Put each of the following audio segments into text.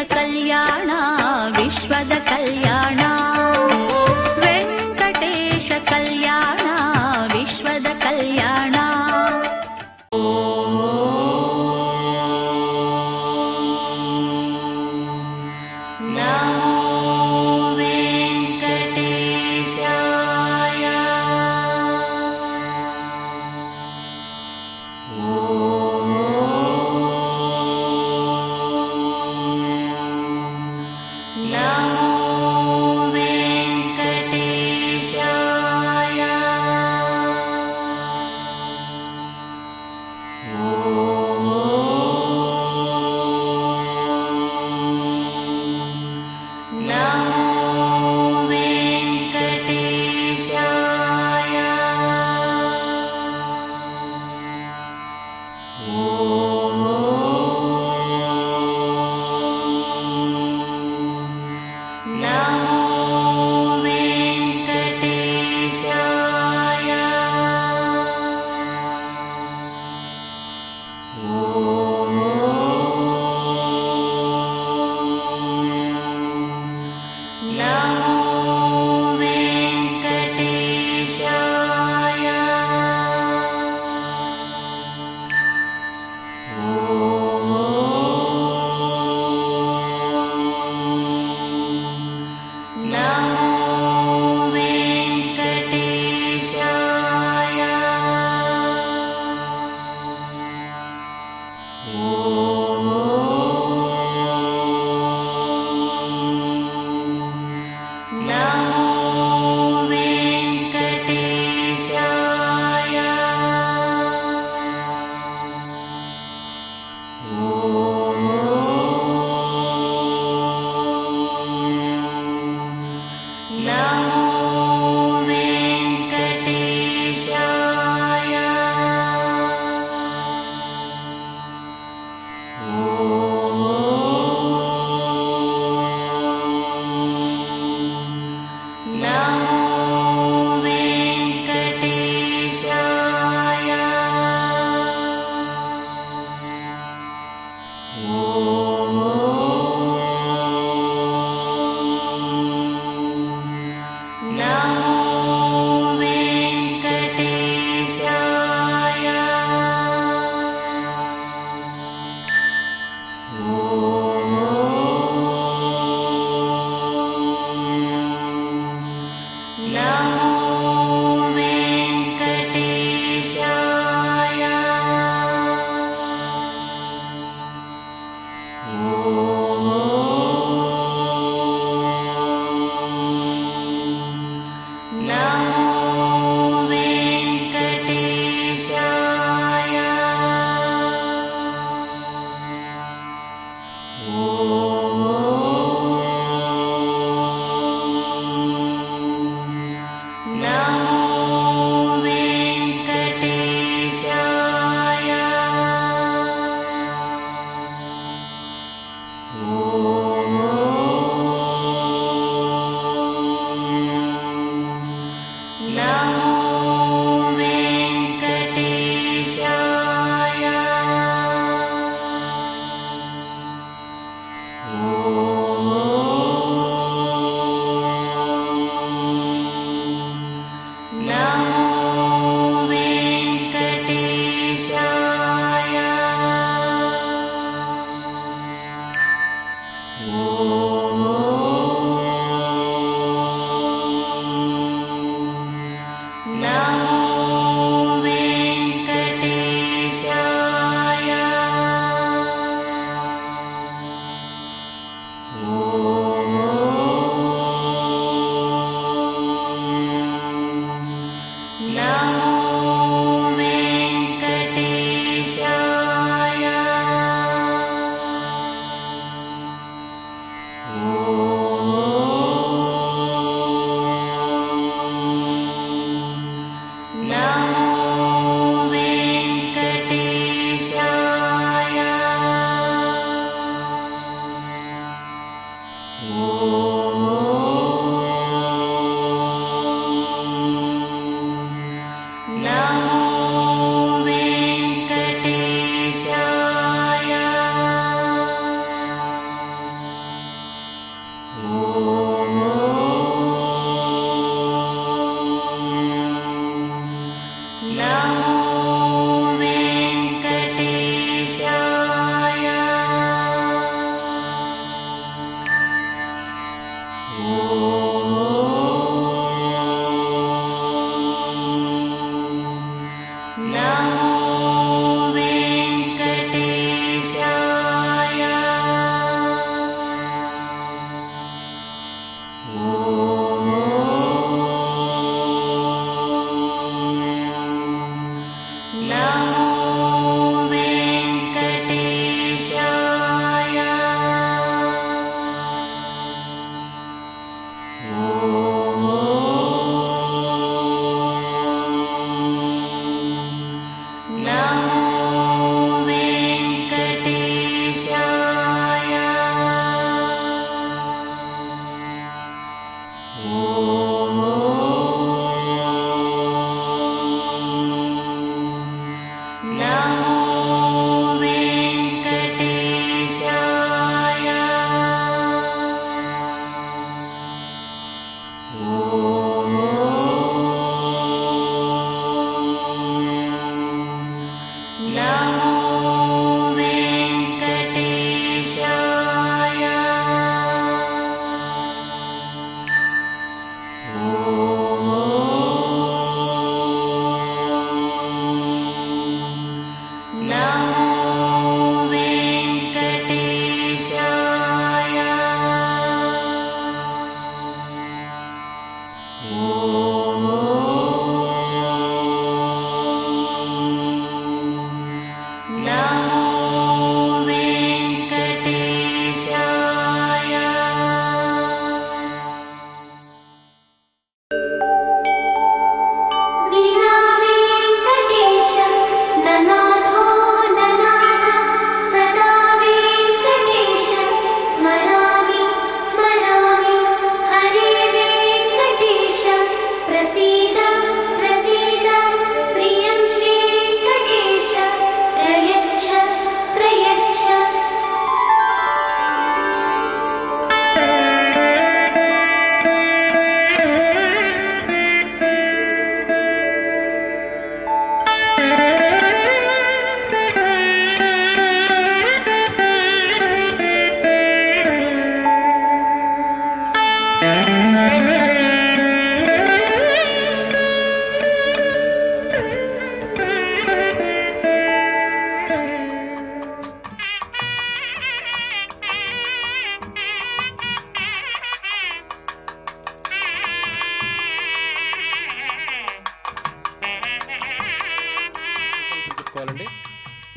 ಕಲ್ಯಾಣ ವಿಶ್ವದ ಕಲ್ಯಾಣ ವೆಂಕಟೇಶ ಕಲ್ಯಾಣ ವಿಶ್ವದ ಕಲ್ಯಾಣ नमो वेङ्कटेशाय।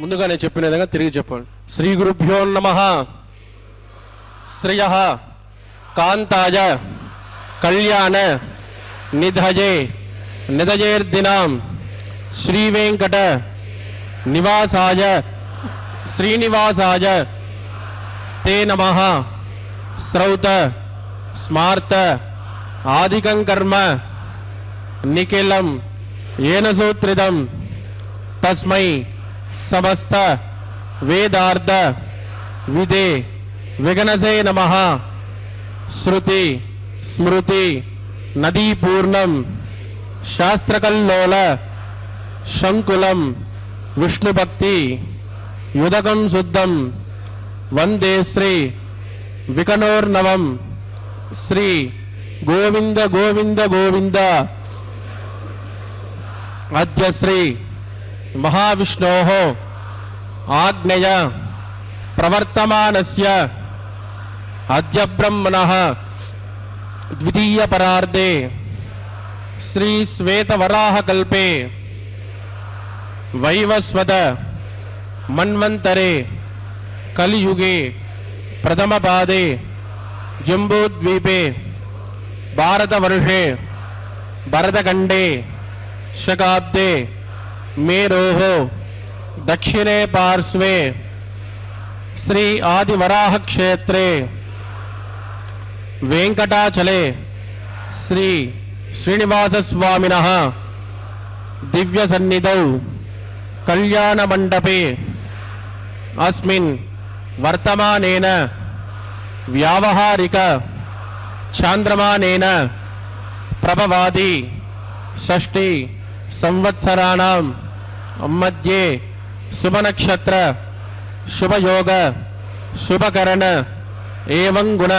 ముందుగా నేను చెప్పిన విధంగా తిరిగి చెప్పండి. శ్రీ గురుభ్యో నమః. శ్రియః కాంతాయ కళ్యాణ నిధయే నిధయేర్దినాం శ్రీ వెంకట నివాసాయ శ్రీనివాసాయ తే నమః. శ్రౌత స్మార్త ఆదికం కర్మ నిఖిలం ఏన సూత్రితం తస్మై సమస్త వేదార్థ విదే విగణసే నమః. శృతి స్మృతి నదీపూర్ణం శాస్త్రకల్లోల శంకులం విష్ణుభక్తి యుదకం శుద్ధం వందే శ్రీ వికనోర్నవం. శ్రీ గోవింద గోవింద గోవింద. అద్య శ్రీ మహావిష్ణోః ఆజ్ఞయ ప్రవర్తమానస్య అద్య బ్రహ్మణః ద్వితీయ పరార్ధే శ్రీ శ్వేతవరాహ కల్పే వైవస్వత మన్వంతరే కలియుగే ప్రథమ పాదే జంబూద్వీపే భారతవర్షే భరతఖండే శకాబ్దే మేరోః దక్షిణే పార్శ్వే శ్రీ ఆదివరాహ క్షేత్రే వెంకటాచలే శ్రీ శ్రీనివాస స్వామినః దివ్య సన్నిధౌ కళ్యాణ మండపే అస్మిన్ వర్తమానేన వ్యావహారిక చాంద్రమానేన ప్రభవాది షష్ఠి సంవత్సరాణం మధ్యే శుభనక్షత్ర శుభయోగ శుభకరణ ఏవం గుణ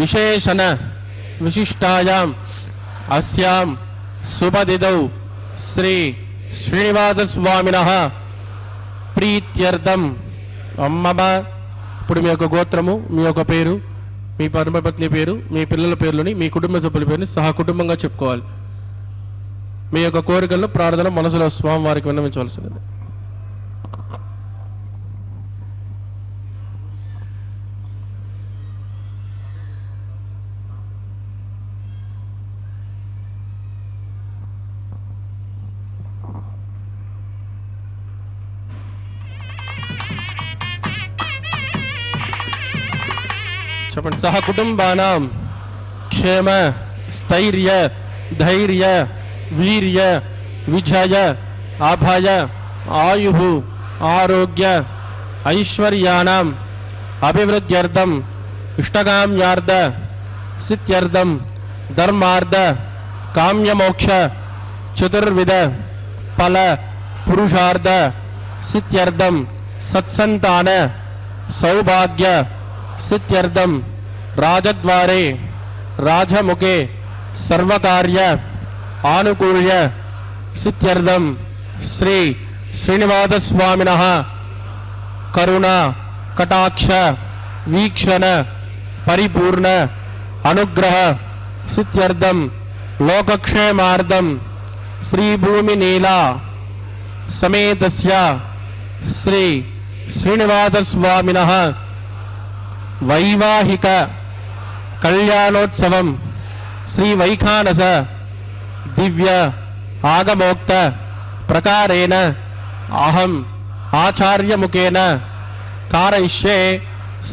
విశేషణ విశిష్టాయాం అస్యాం శుభదిదౌ శ్రీ శ్రీనివాసస్వామినః ప్రీత్యర్థం అమ్మమ్మ. ఇప్పుడు మీ యొక్క గోత్రము, మీ యొక్క పేరు, మీ పరమపత్ని పేరు, మీ పిల్లల పేర్లని, మీ కుటుంబ సభ్యుల పేరుని సహా కుటుంబంగా చెప్పుకోవాలి. మీ యొక్క కోరికలను ప్రార్థన మనసులో స్వామి వారికి విన్నవించవలసినది. చెప్పండి. సహ కుటుంబానాం క్షేమ స్థైర్య ధైర్య వీర్య విజయ అభయ ఆయు ఆరోగ్య ఐశ్వర్యానాం అభివృద్ధ్యర్థం ఇష్టకామ్యార్థ సిద్ధ్యర్థం ధర్మార్థ కామ్యమోక్ష చతుర్విధ ఫల పురుషార్థ సిద్ధ్యర్థం సత్సంతాన సౌభాగ్య సిద్ధ్యర్థం రాజద్వారే రాజముఖే సర్వకార్య ఆనుకూల్య సిద్ధ్యర్థం శ్రీ శ్రీనివాసస్వామినః కరుణ కటాక్ష వీక్షణ పరిపూర్ణ అనుగ్రహ సిద్ధ్యర్థం లోకక్షేమార్థం శ్రీభూమినీలా సమేతస్య శ్రీ శ్రీనివాసస్వామినః వైవాహిక కళ్యాణోత్సవం శ్రీ వైఖానస దివ్య ఆగమోక్త ప్రకారేణ అహం ఆచార్యముఖేన కారయిష్యే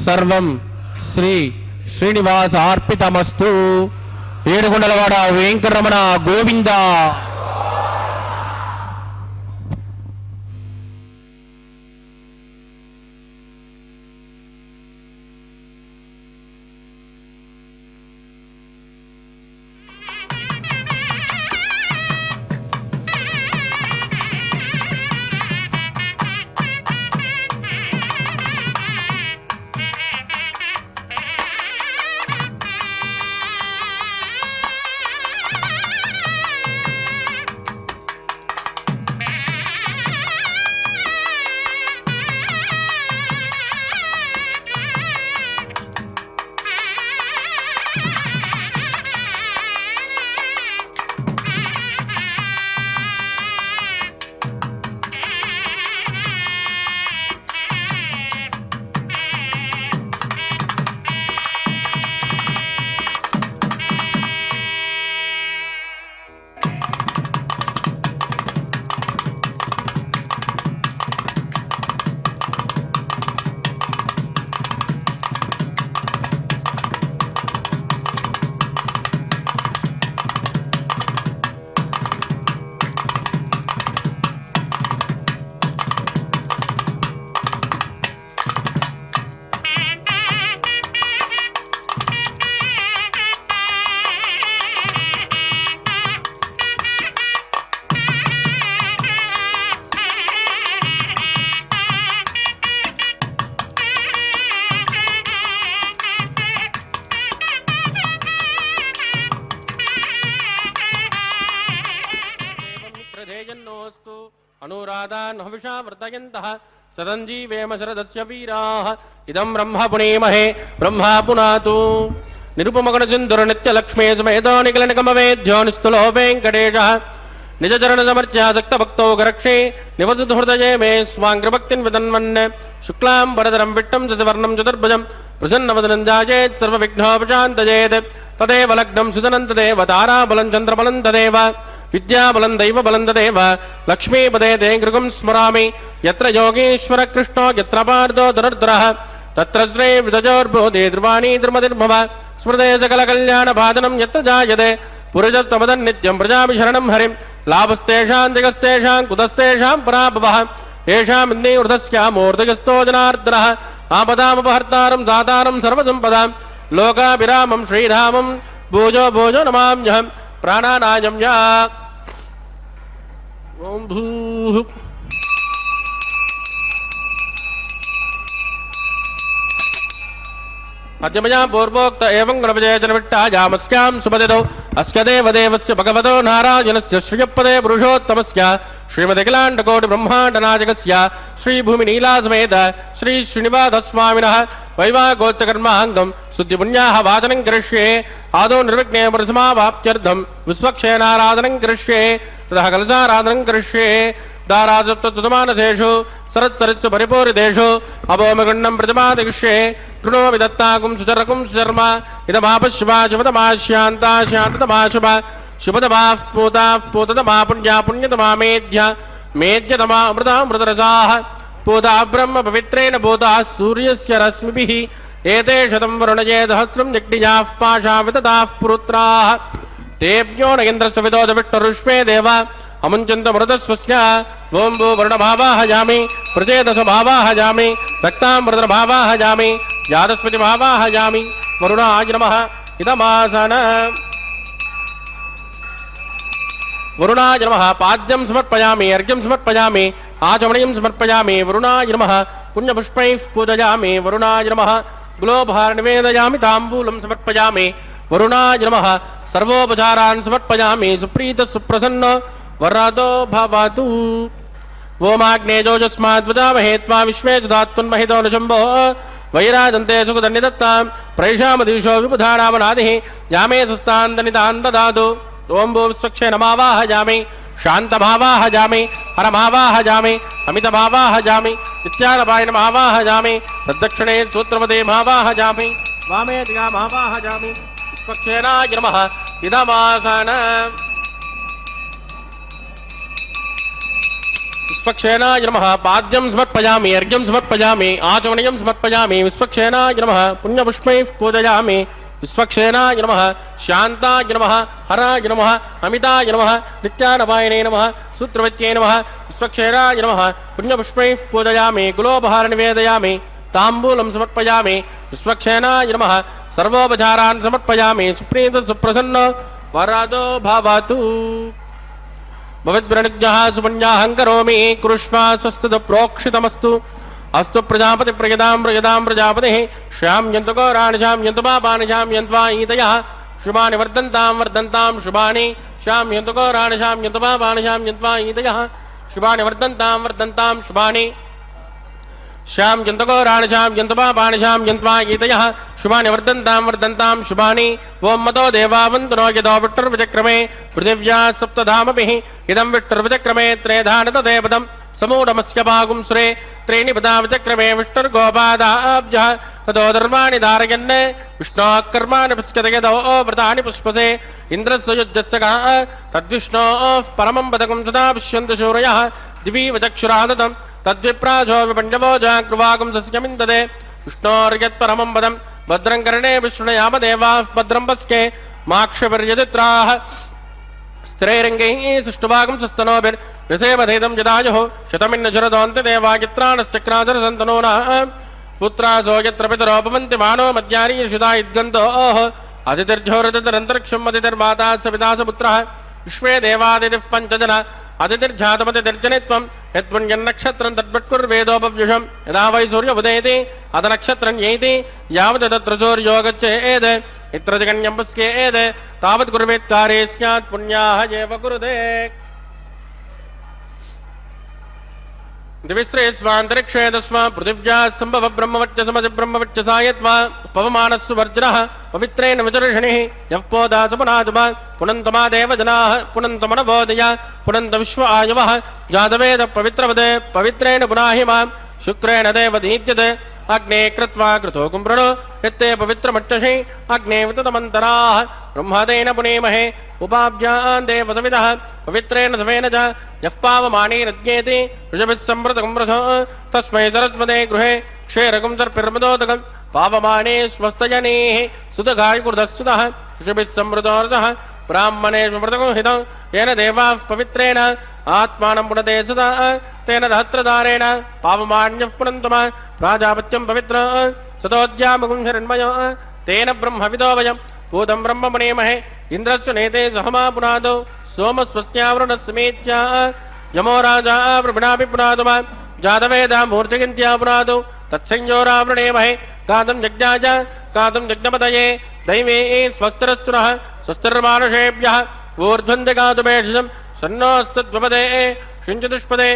సర్వం శ్రీ శ్రీనివాసార్పితమస్తు. ఏడుకొండలవాడ వెంకటరమణ గోవింద. अनुराधान् हविषा वर्तयन्तः सदञ्जीवेम शरदस्य वीराः इदं ब्रह्म पुनीमहे ब्रह्मा पुनातु निरुपमगणसिन्धुर नित्यलक्ष्मी समेतो निखिलनिगमवेद्यो निस्तुलो वेङ्कटेशः निजचरणसमर्च्यासक्तभक्तो गरक्षे निवसतु हृदये मे स्वाङ्ग्रभक्तिं विदन्वन् शुक्लां वरदरं विट्टं चतुर्वर्णं चतुर्भुजं प्रसन्नवदनं ध्यायेत् सर्वविघ्नोपशान्तयेत् तदेव लग्नं सुदनं तदेव ताराबलं चन्द्रबलं तदेव विद्याबलं दैवबलं तदेव लक्ष्मीपदे ते गृगं स्मरामि यत्र योगेश्वर कृष्णो यत्र पार्थो धनुर्धरः तत्र श्री विदजोर्भूते ध्रुवाणी धर्मतिर्भव स्मृते सकलकल्याणभाजनं यत्र जायते पुरुषस्तमदन् नित्यं प्रजाभिशरणं हरिं लाभस्तेषां दिगस्तेषां कुतस्तेषां पराभवः येषामिन्ने ऊर्ध्वस्यामूर्धयस्तो जनार्दनः आपदामपहर्तारं दातारं सर्वसम्पदां लोकाभिरामं श्रीरामं भोजो भोजो नमाम्यहं प्राणानायं या ఓం భూః అద్యమయా పూర్వోక్త ఏవం గణపజయజన విట్టాయామస్యాం సుపదిదౌ అస్య దేవదేవస్య భగవతో నారాయణస్య శ్రియపదే పురుషోత్తమస్య శ్రీమదఖిలాండకోటి బ్రహ్మాండనాయకస్య శ్రీభూమి నీలాసమేత శ్రీ శ్రీనివాస స్వామినః వైవాగోచకర్మాంగం శుద్ధిపుణ్యాః వాచనం కరిష్యే ఆదౌ నిర్విఘ్నే పురుషమావాప్త్యర్థం విశ్వక్షేణారాధనం కరిష్యే తతః కలశారాధనం కరిష్యే దారాజప్తమానసేషు సరత్సరిత్సు పరిపూరితేషు అభోమగుండం ప్రతిపాదిష్యే కృణోమి దత్తాకుం సుచరకుం సుచర్మ ఇదమాపశుభా శుభతమాశాంతా శాంతతమా శుభ శుభతమాః పూతాః పూతతమా పుణ్యా పుణ్యతమా మేధ్య మేధ్యతమా అమృతా మృతరసాః పూతా బ్రహ్మ పవిత్రేణ భూతాः సూర్యస్య రశ్మిభిः ఏతే శతం వరుణజే సహస్రం జగ్నిజాః పాశా వితతాః పురుత్రాः తేభ్యో నగేంద్రస్య విదోద విష్ణురుష్వే దేవ అముంచంత మృతస్వస్య ఓం భూ వరుణభావాహజామి ప్రచేతసభావాహజామి రక్తామృతభావాహజామి జాతస్పతిభావాహజామి వరుణాయ నమః ఇదమాసన వరుణాయ నమః పాద్యం సమర్పయామి అర్ఘ్యం సమర్పయామి ఆచమనీయం సమర్పయామి వరుణాయ నమః పుణ్యపుష్పైః పూజయామి వరుణాయ నమః గులోభార నివేదయామి తాంబూలం సమర్పయామి వరుణాయ నమః సర్వోపచారాన్ సమర్పయామి సుప్రీత సుప్రసన్న వరదో భవతు ఓమాగ్నేజోజస్మాద్వదామహే త్వా విశ్వే చుదాత్మన్మహితో నశంభో వైరాజంతే సుఖదన్నిదత్తాం ప్రైషామదీశో విబుధానామనాదిః యామే సుస్తాందనితాన్ దదాతు ఓం భూ విశ్వక్షేణమావాహజామి శాంతమావాహజామి హరమావాహజామి అమితమావాహజామి నిత్యానపాయనమావాహజామి తద్దక్షిణే సూత్రపదే మావాహజామి వామే దిగామావాహజామి విశ్వక్షేణాయ నమః ఇదమాసన విశ్వక్షేణాయ నమః పాద్యం సమర్పయామి అర్ఘ్యం సమర్పయామి ఆచమనీయం సమర్పయామి విశ్వక్షేణాయ నమః పుణ్యపుష్పైః పూజయామి విశ్వక్షేణాయ నమః శాంతాయ నమః హరాయ నమః అమితాయ నమః నిత్యానపాయనే నమః సూత్రవత్యై నమః విశ్వక్షేణాయ నమః పుణ్యపుష్పైః పూజయామి గులోపహార నివేదయామి తాంబూలం సమర్పయామి విశ్వక్షేణాయ నమః సర్వోపచారాన్ సమర్పయామి సుప్రీత సుప్రసన్న వరదో భవతు భవద్వ్రణిజ్ఞః సుపుణ్యాహం కరోమి కృష్వా స్వస్తిద ప్రోక్షితమస్తు అస్తు ప్రజాపతి ప్రజదాం ప్రజాపతిః శ్యామ్యంతు ఘోరాణి శ్యామ్యంతు పాపాని శ్యామ్యంత్వా ఈతయః శుభాని వర్ధంతాం శుభాని శ్యామ్యంతు ఘోరాణి శ్యామ్యంతు పాపాని శ్యామ్యంత్వా ఈతయః శుభాని వర్ధంతాం శుభాని శ్యామ్యంతు ఘోరాణి శ్యామ్యంతు పాపాని శ్యామ్యంత్వా ఈతయః శుభాని వర్ధంతాం శుభాని ఓం మతో దేవావంతు నో యదో విష్ణుర్విచక్రమే పృథివ్యా సప్తధామభిః ఇదం విష్ణుర్విచక్రమే త్రేధాన తదేపదం సమూఢమస్య పాగుంశ్రే త్రీణి పదా విచక్రమే విష్ణుర్గోపాదాబ్జః తతో ధర్మాణి ధారయన్ విష్ణోః కర్మాణి పశ్యతి యదో వ్రతాని పుష్పసే ఇంద్రస్య యుజ్యస్య కః తద్విష్ణోః పరమం పదకం సదా పశ్యంతు శౌరయః దివీవ చక్షురాదతం తద్విప్రాజో విపండవో జాగ్రువాగం సస్యమిందదే విష్ణోర్యత్పరమం పదం భద్రం కర్ణే విష్ణుయామ దేవాః భద్రం పస్కే మాక్షపర్యజిత్రాః స్త్రైరంగైః సుష్టుభాగం సుస్తనోభిర్విసేవధేదం యదాయుః శతమిన్నజురదోऽन्ते దేవాగిత్రానశ్చక్రాధరసन्तనూనः పుత్రాసో యత్ర పితరో భవంతి మానో మధ్యారీషుదా ఇద్గन्तోః అతిథిర్జోరతిరन्तరిక్షం అతిథిర్మాతా సవితా సపుత్రः విశ్వే దేవాదితిః పంచజన అతిథిర్జాతమతిర్జనిత్వం యత్పుణ్యన్నక్షత్రం తద్భట్కుర్వేదోపవ్యుషం యదా వై సూర్య ఉదయతి అత నక్షత్రం యైతి యావత్ తత్ర సూర్యో గచ్చేత్ ఇత్ర జగన్యం పస్కేత్ తావత్ కుర్వేత్కారే స్యాత్ పుణ్యాః ఏవ కురుతే దివిశ్రేష్వాంతరిక్షే తస్మా పృథివ్యా సంభవ బ్రహ్మవర్చసమసి బ్రహ్మవర్చసాయత్వా పవమానస్సు వర్జనః పవిత్రేణ విచర్షణిః యః పోదాసపునాదుమా పునంతమా దేవజనాః పునంతమనవోదయ పునంత విశ్వ ఆయవః జాతవేద పవిత్రవదే పవిత్రేణ పునాహి మాం శుక్రేణ దేవదీత్యతే అగ్నే కృత్వా కృతోకుం ప్రణో యత్తే పవిత్రమట్టషి అగ్నే వితతమంతరాః బ్రహ్మదేన పునేమహే ఉపాభ్యాం దేవసవిదః పవిత్రేణ సవేన చ యః పావమానైరజ్ఞేతి ఋషభిः సంవృతకం రసో తస్మై సరస్వతే గృహే క్షేరకం దర్పిర్మదోదకం పావమానే స్వస్తజనేః సుతగాయ కుర్దశ్చుతః ఋషభిः సంవృతో రసః బ్రాహ్మణేషు మృతకం హితం येन देवाः पवित्रेण आत्मानं पुनते सदा तेन दहत्रदारेण पावमान्यः पुनन्तमा प्राजापत्यं पवित्र सतोद्यामगुं हिरण्मयो तेन ब्रह्मविदो वयं भूतं ब्रह्म मणेमहे इन्द्रस्य नेते सहमा पुनादो सोमस्वस्यावरुणस्मेत्या यमो राजा प्रभिणापि पुनातु मा जातवेदा मूर्छयन्त्या पुनातु तत्संयोरावृणेमहे गातुं यज्ञाय गातुं यज्ञपतये दैवे स्वस्तिरस्तु नः स्वस्तिर्मानुषेभ्यः ऊर्ध्वं गातु भेषजं सन्नोऽस्तद्वपदे शुञ्चतुष्पदे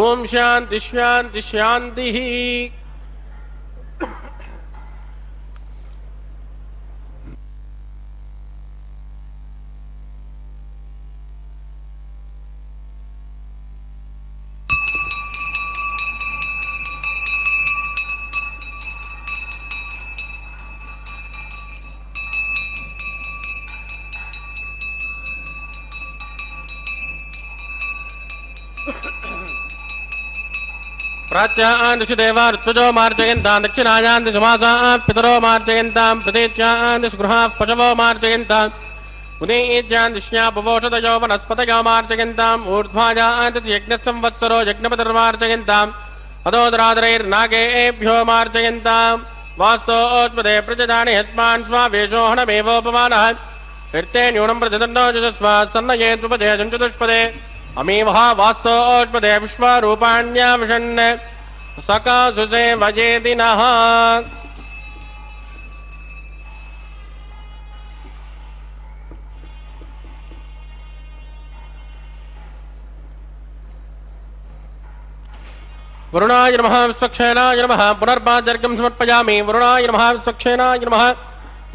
ओम शांति शांति शांति। प्राच्यान्ति देवा ऋत्वजो मार्जयन्तां दक्षिणायान्ति सुमासा पितरो मार्जयन्तां प्रतीच्यान्ति सुगृहाः पशवो मार्जयन्तां उदीच्यान्ति श्यापवोषधयो वनस्पतयो मार्जयन्ताम् ऊर्ध्वायान्ति यज्ञसंवत्सरो यज्ञपतिर्मार्जयन्ताम् अदोदरादरैर्नागेभ्यो मार्जयन्तां वास्तोत्पदे प्रजजानि यस्मान् स्वावेशोहणमेवोपमानः कीर्ते न्यूनं प्रजदन्नो जस्वा सन्नये त्वपदे चतुष्पदे अमीवः वास्तोत्पदे विश्वरूपाण्याविशन् सकासुसे वजेति नः। वरुणाय नमः विश्वक्षेणाय नमः पुनर्पादर्घ्यं समर्पयामि। वरुणाय नमः विश्वक्षेणाय नमः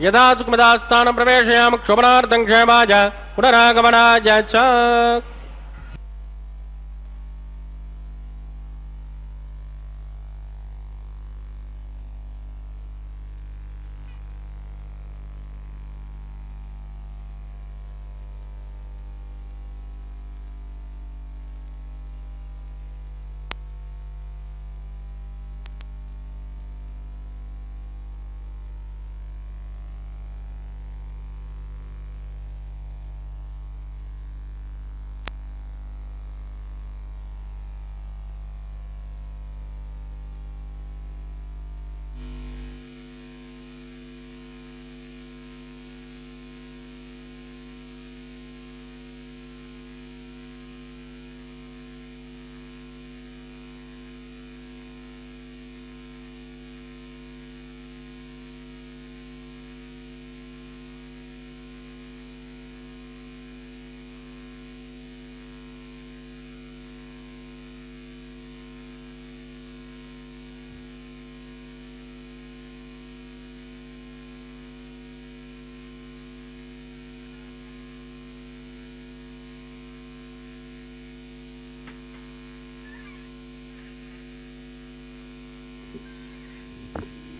यदा सुखमदास्थानं प्रवेशयामि क्षोभनार्थं क्षेमाय पुनरागमनाय च।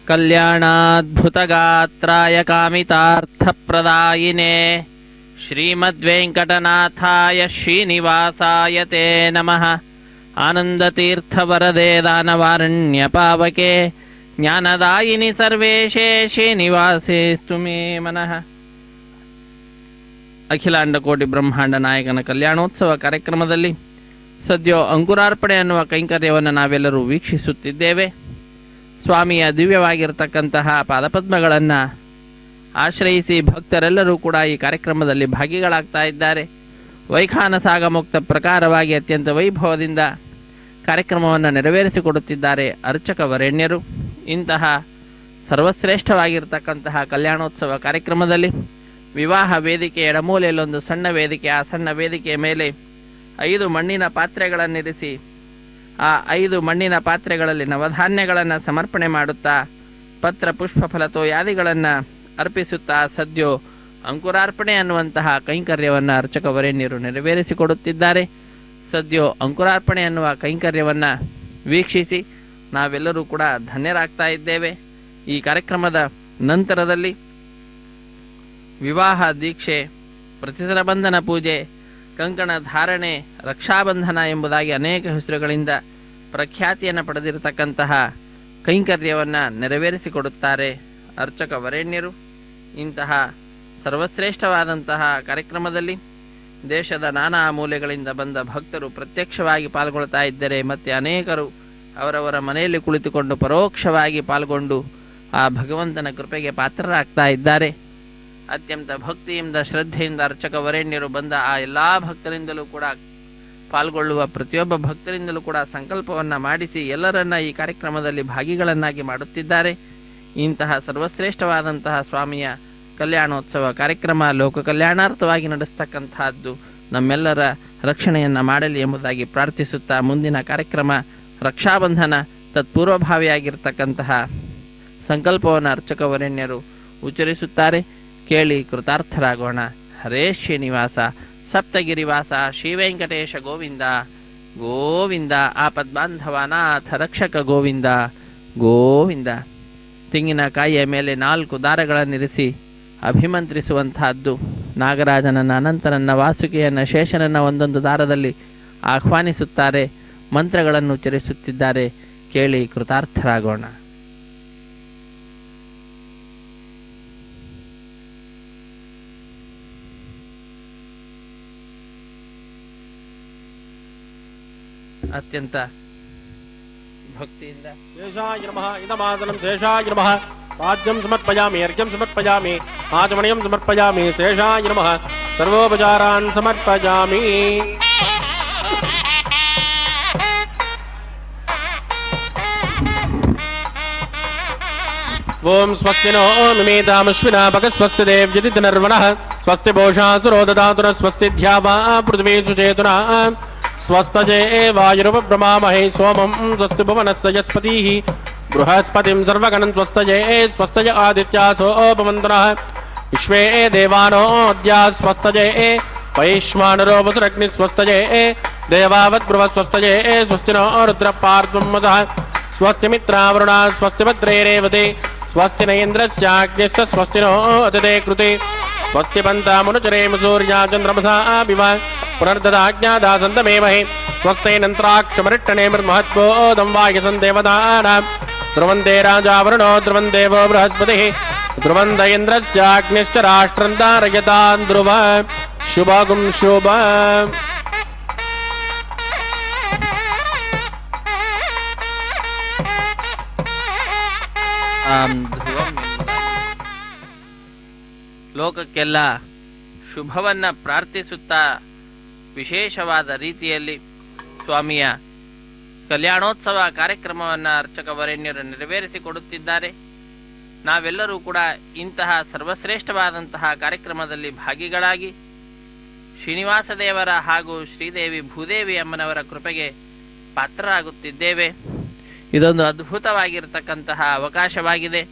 कल्याणाद्भुतगात्राय कामितार्थप्रदायिने श्रीमद्वेङ्कटनाथाय श्रीनिवासाय ते नमः। आनन्दतीर्थवरदे दानवारण्यपावके ज्ञानदायिनि सर्वेशे श्रीनिवासेस्तु मे मनः। ಅಖಿಲಾಂಡ ಕೋಟಿ ಬ್ರಹ್ಮಾಂಡ ನಾಯಕನ ಕಲ್ಯಾಣೋತ್ಸವ ಕಾರ್ಯಕ್ರಮದಲ್ಲಿ ಸದ್ಯ ಅಂಕುರಾರ್ಪಣೆ ಅನ್ನುವ ಕೈಂಕರ್ಯವನ್ನು ನಾವೆಲ್ಲರೂ ವೀಕ್ಷಿಸುತ್ತಿದ್ದೇವೆ. ಸ್ವಾಮಿಯ ದಿವ್ಯವಾಗಿರತಕ್ಕಂತಹ ಪಾದಪದ್ಮಗಳನ್ನು ಆಶ್ರಯಿಸಿ ಭಕ್ತರೆಲ್ಲರೂ ಕೂಡ ಈ ಕಾರ್ಯಕ್ರಮದಲ್ಲಿ ಭಾಗಿಗಳಾಗ್ತಾ ಇದ್ದಾರೆ. ವೈಖಾನ ಸಾಗಮುಕ್ತ ಪ್ರಕಾರವಾಗಿ ಅತ್ಯಂತ ವೈಭವದಿಂದ ಕಾರ್ಯಕ್ರಮವನ್ನು ನೆರವೇರಿಸಿಕೊಡುತ್ತಿದ್ದಾರೆ ಅರ್ಚಕ ವರೇಣ್ಯರು. ಇಂತಹ ಸರ್ವಶ್ರೇಷ್ಠವಾಗಿರ್ತಕ್ಕಂತಹ ಕಲ್ಯಾಣೋತ್ಸವ ಕಾರ್ಯಕ್ರಮದಲ್ಲಿ ವಿವಾಹ ವೇದಿಕೆ ಎಡಮೂಲೆಯಲ್ಲೊಂದು ಸಣ್ಣ ವೇದಿಕೆ, ಆ ಸಣ್ಣ ವೇದಿಕೆಯ ಮೇಲೆ 5 ಮಣ್ಣಿನ ಪಾತ್ರೆಗಳನ್ನಿರಿಸಿ ಆ 5 ಮಣ್ಣಿನ ಪಾತ್ರೆಗಳಲ್ಲಿ ನವಧಾನ್ಯಗಳನ್ನು ಸಮರ್ಪಣೆ ಮಾಡುತ್ತಾ ಪತ್ರ ಪುಷ್ಪ ಫಲತೋಯಾದಿಗಳನ್ನು ಅರ್ಪಿಸುತ್ತಾ ಸದ್ಯೋ ಅಂಕುರಾರ್ಪಣೆ ಅನ್ನುವಂತಹ ಕೈಂಕರ್ಯವನ್ನು ಅರ್ಚಕ ವರೇಣ್ಯರು ನೆರವೇರಿಸಿಕೊಡುತ್ತಿದ್ದಾರೆ. ಸದ್ಯೋ ಅಂಕುರಾರ್ಪಣೆ ಅನ್ನುವ ಕೈಂಕರ್ಯವನ್ನು ವೀಕ್ಷಿಸಿ ನಾವೆಲ್ಲರೂ ಕೂಡ ಧನ್ಯರಾಗ್ತಾ ಇದ್ದೇವೆ. ಈ ಕಾರ್ಯಕ್ರಮದ ನಂತರದಲ್ಲಿ ವಿವಾಹ ದೀಕ್ಷೆ, ಪ್ರತಿಸರ ಬಂಧನ ಪೂಜೆ, ಕಂಕಣ ಧಾರಣೆ, ರಕ್ಷಾಬಂಧನ ಎಂಬುದಾಗಿ ಅನೇಕ ಹೆಸರುಗಳಿಂದ ಪ್ರಖ್ಯಾತಿಯನ್ನು ಪಡೆದಿರತಕ್ಕಂತಹ ಕೈಂಕರ್ಯವನ್ನು ನೆರವೇರಿಸಿಕೊಡುತ್ತಾರೆ ಅರ್ಚಕ ವರೇಣ್ಯರು. ಇಂತಹ ಸರ್ವಶ್ರೇಷ್ಠವಾದಂತಹ ಕಾರ್ಯಕ್ರಮದಲ್ಲಿ ದೇಶದ ನಾನಾ ಮೂಲೆಗಳಿಂದ ಬಂದ ಭಕ್ತರು ಪ್ರತ್ಯಕ್ಷವಾಗಿ ಪಾಲ್ಗೊಳ್ತಾ ಇದ್ದರೆ ಮತ್ತು ಅನೇಕರು ಅವರವರ ಮನೆಯಲ್ಲಿ ಕುಳಿತುಕೊಂಡು ಪರೋಕ್ಷವಾಗಿ ಪಾಲ್ಗೊಂಡು ಆ ಭಗವಂತನ ಕೃಪೆಗೆ ಪಾತ್ರರಾಗ್ತಾ ಇದ್ದಾರೆ. ಅತ್ಯಂತ ಭಕ್ತಿಯಿಂದ ಶ್ರದ್ಧೆಯಿಂದ ಅರ್ಚಕ ವರೇಣ್ಯರು ಬಂದ ಆ ಎಲ್ಲ ಭಕ್ತರಿಂದಲೂ ಕೂಡ ಪಾಲ್ಗೊಳ್ಳುವ ಪ್ರತಿಯೊಬ್ಬ ಭಕ್ತರಿಂದಲೂ ಕೂಡ ಸಂಕಲ್ಪವನ್ನು ಮಾಡಿಸಿ ಎಲ್ಲರನ್ನ ಈ ಕಾರ್ಯಕ್ರಮದಲ್ಲಿ ಭಾಗಿಗಳನ್ನಾಗಿ ಮಾಡುತ್ತಿದ್ದಾರೆ. ಇಂತಹ ಸರ್ವಶ್ರೇಷ್ಠವಾದಂತಹ ಸ್ವಾಮಿಯ ಕಲ್ಯಾಣೋತ್ಸವ ಕಾರ್ಯಕ್ರಮ ಲೋಕ ಕಲ್ಯಾಣಾರ್ಥವಾಗಿ ನಡೆಸ್ತಕ್ಕಂತಹದ್ದು ನಮ್ಮೆಲ್ಲರ ರಕ್ಷಣೆಯನ್ನು ಮಾಡಲಿ ಎಂಬುದಾಗಿ ಪ್ರಾರ್ಥಿಸುತ್ತಾ ಮುಂದಿನ ಕಾರ್ಯಕ್ರಮ ರಕ್ಷಾಬಂಧನ ತತ್ಪೂರ್ವಭಾವಿಯಾಗಿರ್ತಕ್ಕಂತಹ ಸಂಕಲ್ಪವನ್ನು ಅರ್ಚಕ ವರೆಣ್ಯರು ಉಚ್ಚರಿಸುತ್ತಾರೆ. ಕೇಳಿ ಕೃತಾರ್ಥರಾಗೋಣ. ಹರೇ ಶ್ರೀನಿವಾಸ ಸಪ್ತಗಿರಿವಾಸ ಶ್ರೀವೆಂಕಟೇಶ ಗೋವಿಂದ ಗೋವಿಂದ. ಆಪದ್ಬಾಂಧವನಾಥ ರಕ್ಷಕ ಗೋವಿಂದ ಗೋವಿಂದ. ತೆಂಗಿನಕಾಯಿಯ ಮೇಲೆ 4 ದಾರಗಳನ್ನಿರಿಸಿ ಅಭಿಮಂತ್ರಿಸುವಂತಹದ್ದು. ನಾಗರಾಜನನ್ನ, ಅನಂತನನ್ನ, ವಾಸುಕಿಯನ್ನ, ಶೇಷನನ್ನ ಒಂದೊಂದು ದಾರದಲ್ಲಿ ಆಹ್ವಾನಿಸುತ್ತಾರೆ. ಮಂತ್ರಗಳನ್ನು ಉಚ್ಚರಿಸುತ್ತಿದ್ದಾರೆ. ಕೇಳಿ ಕೃತಾರ್ಥರಾಗೋಣ. ಅತ್ಯಂತ ಭಕ್ತಿಯಿಂದ ಶೇಷಾಯ ನಮಃ ಇದಮಾದನಂ ಶೇಷಾಯ ನಮಃ ಪಾದ್ಯಂ ಸಮರ್ಪಯಾಮಿ ಅರ್ಘ್ಯಂ ಸಮರ್ಪಯಾಮಿ ಆಚಮಣೀಯಂ ಸಮರ್ಪಯಾಮಿ ಶೇಷಾಯ ನಮಃ ಸರ್ವೋಪಚಾರಾನ್ ಸಮರ್ಪಯಾಮಿ. ಓಂ ಸ್ವಸ್ತಿ ನೋ ಮಿಮೇತಾಮಶ್ವಿನಾ ಭಗಸ್ವಸ್ತಿ ದೇವ್ಯದಿನರ್ವಣಃ ಸ್ವಸ್ತಿ ಭೋಷಾಸುರೋ ದದಾತುನ ಸ್ವಸ್ತಿ ಧ್ಯಾವಾ ಪೃಥ್ವೀ ಸುಚೇತುನಾ ಸ್ವಸ್ತಜೇ ವಾಯುರುಪಬ್ರಮಾಮಹೇ ಸೋಮಂ ಸ್ವಸ್ತಿ ಭುವನಸ್ಯ ಯಸ್ಪತಿಃ ಬೃಹಸ್ಪತಿಂ ಸರ್ವಗಣಂ ಸ್ವಸ್ತಜೇ ಸ್ವಸ್ತಜ ಆದಿತ್ಯಾಸೋ ಭವಂತುನಃ ವಿಶ್ವೇ ದೇವಾನೋ ಅದ್ಯಾ ಸ್ವಸ್ತಜೇ ವೈಶ್ವಾನರೋ ವಸುರಗ್ನಿ ಸ್ವಸ್ತಜೇ ದೇವಾವತ್ ಬೃಹಸ್ವಸ್ತಜೇ ಸ್ವಸ್ತಿನೋ ರುದ್ರ ಪಾರ್ತ್ವಂ ವಸಃ ಸ್ವಸ್ತಿ ಮಿತ್ರಾವರುಣ ಸ್ವಸ್ತಿ ಭದ್ರೇ ರೇವತೆ ಸ್ವಸ್ತಿ ನ ಇಂದ್ರಶ್ಚಾಗ್ನಿಶ್ಚ ಸ್ವಸ್ತಿನೋ ಅತಿಥೇ ಕೃತೆ ಸ್ವಸ್ತಿ ಪಂತಾಮನುಚರೇಮ ಸೂರ್ಯಾ ಚಂದ್ರಮಸಾ ವಿವ ಪುನರ್ದದಾಜ್ಞಾದಾಸಂತಮೇಮಹೇ ಸ್ವಸ್ತೈನಂತ್ರಾಕ್ಷಮರಿಟ್ಟಣೆ ಮಹತ್ಬೋಧಂ ವಾಯಸನ್ ದೇವತಾನಾಂ ಧ್ರುವಂತೆ ರಾಜಾವರುಣೋ ಧ್ರುವಂ ದೇವೋ ಬೃಹಸ್ಪತಿಃ ಧ್ರುವಂತ ಇಂದ್ರಶ್ಚಾಗ್ನಿಶ್ಚ ರಾಷ್ಟ್ರಂ ಧಾರಯತಾನ್ ಧ್ರುವ ಶುಭಗುಂ ಶುಭ. ಲೋಕಕ್ಕೆಲ್ಲ ಶುಭವನ್ನ ಪ್ರಾರ್ಥಿಸುತ್ತಾ ವಿಶೇಷವಾದ ರೀತಿಯಲ್ಲಿ ಸ್ವಾಮಿಯ ಕಲ್ಯಾಣೋತ್ಸವ ಕಾರ್ಯಕ್ರಮವನ್ನು ಅರ್ಚಕ ವರೆಣ್ಯರು ನೆರವೇರಿಸಿಕೊಡುತ್ತಿದ್ದಾರೆ. ನಾವೆಲ್ಲರೂ ಕೂಡ ಇಂತಹ ಸರ್ವಶ್ರೇಷ್ಠವಾದಂತಹ ಕಾರ್ಯಕ್ರಮದಲ್ಲಿ ಭಾಗಿಗಳಾಗಿ ಶ್ರೀನಿವಾಸ ದೇವರ ಹಾಗೂ ಶ್ರೀದೇವಿ ಭೂದೇವಿ ಅಮ್ಮನವರ ಕೃಪೆಗೆ ಪಾತ್ರರಾಗುತ್ತಿದ್ದೇವೆ. ಇದೊಂದು ಅದ್ಭುತವಾಗಿರತಕ್ಕಂತಹ ಅವಕಾಶವಾಗಿದೆ.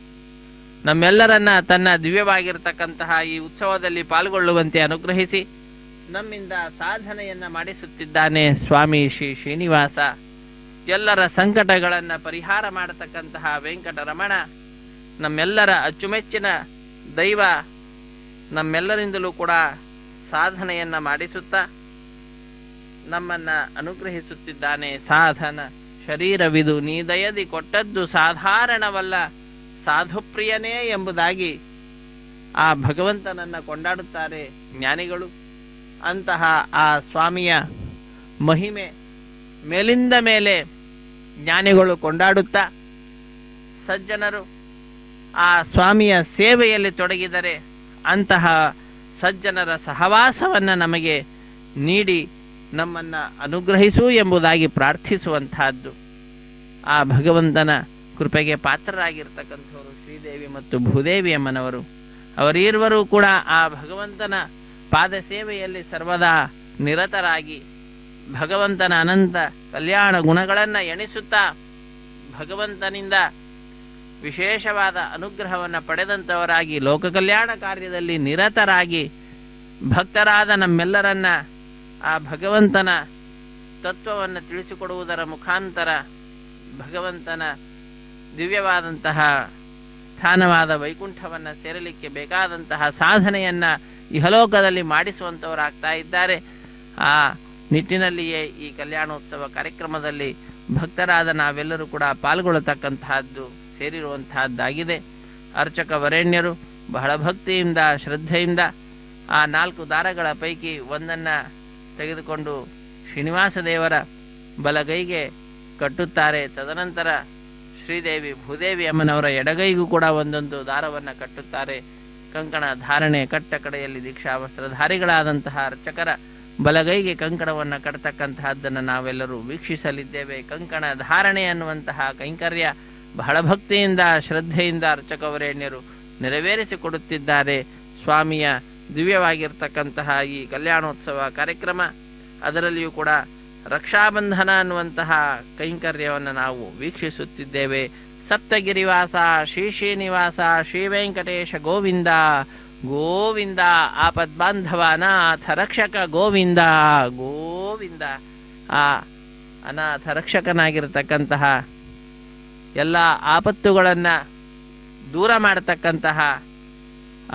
ನಮ್ಮೆಲ್ಲರನ್ನ ತನ್ನ ದಿವ್ಯವಾಗಿರತಕ್ಕಂತಹ ಈ ಉತ್ಸವದಲ್ಲಿ ಪಾಲ್ಗೊಳ್ಳುವಂತೆ ಅನುಗ್ರಹಿಸಿ ನಮ್ಮಿಂದ ಸಾಧನೆಯನ್ನ ಮಾಡಿಸುತ್ತಿದ್ದಾನೆ ಸ್ವಾಮಿ ಶ್ರೀ ಶ್ರೀನಿವಾಸ. ಎಲ್ಲರ ಸಂಕಟಗಳನ್ನು ಪರಿಹಾರ ಮಾಡತಕ್ಕಂತಹ ವೆಂಕಟರಮಣ ನಮ್ಮೆಲ್ಲರ ಅಚ್ಚುಮೆಚ್ಚಿನ ದೈವ. ನಮ್ಮೆಲ್ಲರಿಂದಲೂ ಕೂಡ ಸಾಧನೆಯನ್ನ ಮಾಡಿಸುತ್ತಾ ನಮ್ಮನ್ನ ಅನುಗ್ರಹಿಸುತ್ತಿದ್ದಾನೆ. ಸಾಧನ ಶರೀರವಿದು ನೀ ದಯದಿ ಕೊಟ್ಟದ್ದು ಸಾಧಾರಣವಲ್ಲ ಸಾಧುಪ್ರಿಯನೇ ಎಂಬುದಾಗಿ ಆ ಭಗವಂತನನ್ನ ಕೊಂಡಾಡುತ್ತಾರೆ ಜ್ಞಾನಿಗಳು. ಅಂತಹ ಆ ಸ್ವಾಮಿಯ ಮಹಿಮೆ ಮೇಲಿಂದ ಮೇಲೆ ಜ್ಞಾನಿಗಳು ಕೊಂಡಾಡುತ್ತಾ ಸಜ್ಜನರು ಆ ಸ್ವಾಮಿಯ ಸೇವೆಯಲ್ಲಿ ತೊಡಗಿದರೆ ಅಂತಹ ಸಜ್ಜನರ ಸಹವಾಸವನ್ನು ನಮಗೆ ನೀಡಿ ನಮ್ಮನ್ನ ಅನುಗ್ರಹಿಸು ಎಂಬುದಾಗಿ ಪ್ರಾರ್ಥಿಸುವಂತಹದ್ದು. ಆ ಭಗವಂತನ ಕೃಪೆಗೆ ಪಾತ್ರರಾಗಿರ್ತಕ್ಕಂಥವರು ಶ್ರೀದೇವಿ ಮತ್ತು ಭೂದೇವಿ ಅಮ್ಮನವರು. ಅವರಿರುವರು ಕೂಡ ಆ ಭಗವಂತನ ಪಾದ ಸೇವೆಯಲ್ಲಿ ಸರ್ವದಾ ನಿರತರಾಗಿ ಭಗವಂತನ ಅನಂತ ಕಲ್ಯಾಣ ಗುಣಗಳನ್ನು ಎಣಿಸುತ್ತಾ ಭಗವಂತನಿಂದ ವಿಶೇಷವಾದ ಅನುಗ್ರಹವನ್ನು ಪಡೆದಂಥವರಾಗಿ ಲೋಕ ಕಲ್ಯಾಣ ಕಾರ್ಯದಲ್ಲಿ ನಿರತರಾಗಿ ಭಕ್ತರಾದ ನಮ್ಮೆಲ್ಲರನ್ನ ಆ ಭಗವಂತನ ತತ್ವವನ್ನು ತಿಳಿಸಿಕೊಡುವುದರ ಮುಖಾಂತರ ಭಗವಂತನ ದಿವ್ಯವಾದಂತಹ ಸ್ಥಾನವಾದ ವೈಕುಂಠವನ್ನು ಸೇರಲಿಕ್ಕೆ ಬೇಕಾದಂತಹ ಸಾಧನೆಯನ್ನ ಇಹಲೋಕದಲ್ಲಿ ಮಾಡಿಸುವಂಥವರಾಗ್ತಾ ಇದ್ದಾರೆ. ಆ ನಿಟ್ಟಿನಲ್ಲಿಯೇ ಈ ಕಲ್ಯಾಣೋತ್ಸವ ಕಾರ್ಯಕ್ರಮದಲ್ಲಿ ಭಕ್ತರಾದ ನಾವೆಲ್ಲರೂ ಕೂಡ ಪಾಲ್ಗೊಳ್ಳತಕ್ಕಂತಹದ್ದು ಸೇರಿರುವಂತಹದ್ದಾಗಿದೆ. ಅರ್ಚಕ ವರೆಣ್ಯರು ಬಹಳ ಭಕ್ತಿಯಿಂದ ಶ್ರದ್ಧೆಯಿಂದ ಆ 4 ದಾರಗಳ ಪೈಕಿ ಒಂದನ್ನು ತೆಗೆದುಕೊಂಡು ಶ್ರೀನಿವಾಸ ದೇವರ ಬಲಗೈಗೆ ಕಟ್ಟುತ್ತಾರೆ. ತದನಂತರ ಶ್ರೀದೇವಿ ಭೂದೇವಿ ಅಮ್ಮನವರ ಎಡಗೈಗೂ ಕೂಡ ಒಂದೊಂದು ದಾರವನ್ನು ಕಟ್ಟುತ್ತಾರೆ. ಕಂಕಣ ಧಾರಣೆ ಕಟ್ಟ ಕಡೆಯಲ್ಲಿ ದೀಕ್ಷಾ ವಸ್ತ್ರಧಾರಿಗಳಾದಂತಹ ಅರ್ಚಕರ ಬಲಗೈಗೆ ಕಂಕಣವನ್ನು ಕಟ್ತಕ್ಕಂತಹದ್ದನ್ನು ನಾವೆಲ್ಲರೂ ವೀಕ್ಷಿಸಲಿದ್ದೇವೆ. ಕಂಕಣ ಧಾರಣೆ ಅನ್ನುವಂತಹ ಕೈಂಕರ್ಯ ಬಹಳ ಭಕ್ತಿಯಿಂದ ಶ್ರದ್ಧೆಯಿಂದ ಅರ್ಚಕವರೇಣ್ಯರು ನೆರವೇರಿಸಿಕೊಡುತ್ತಿದ್ದಾರೆ. ಸ್ವಾಮಿಯ ದಿವ್ಯವಾಗಿರ್ತಕ್ಕಂತಹ ಈ ಕಲ್ಯಾಣೋತ್ಸವ ಕಾರ್ಯಕ್ರಮ, ಅದರಲ್ಲಿಯೂ ಕೂಡ ರಕ್ಷಾಬಂಧನ ಅನ್ನುವಂತಹ ಕೈಂಕರ್ಯವನ್ನು ನಾವು ವೀಕ್ಷಿಸುತ್ತಿದ್ದೇವೆ. ಸಪ್ತಗಿರಿವಾಸ ಶ್ರೀ ಶ್ರೀನಿವಾಸ ಶ್ರೀ ವೆಂಕಟೇಶ ಗೋವಿಂದ ಗೋವಿಂದ, ಆಪದ್ಬಾಂಧವ ಅನಾಥ ರಕ್ಷಕ ಗೋವಿಂದ ಗೋವಿಂದ. ಆ ಅನಾಥ ರಕ್ಷಕನಾಗಿರ್ತಕ್ಕಂತಹ ಎಲ್ಲ ಆಪತ್ತುಗಳನ್ನು ದೂರ ಮಾಡತಕ್ಕಂತಹ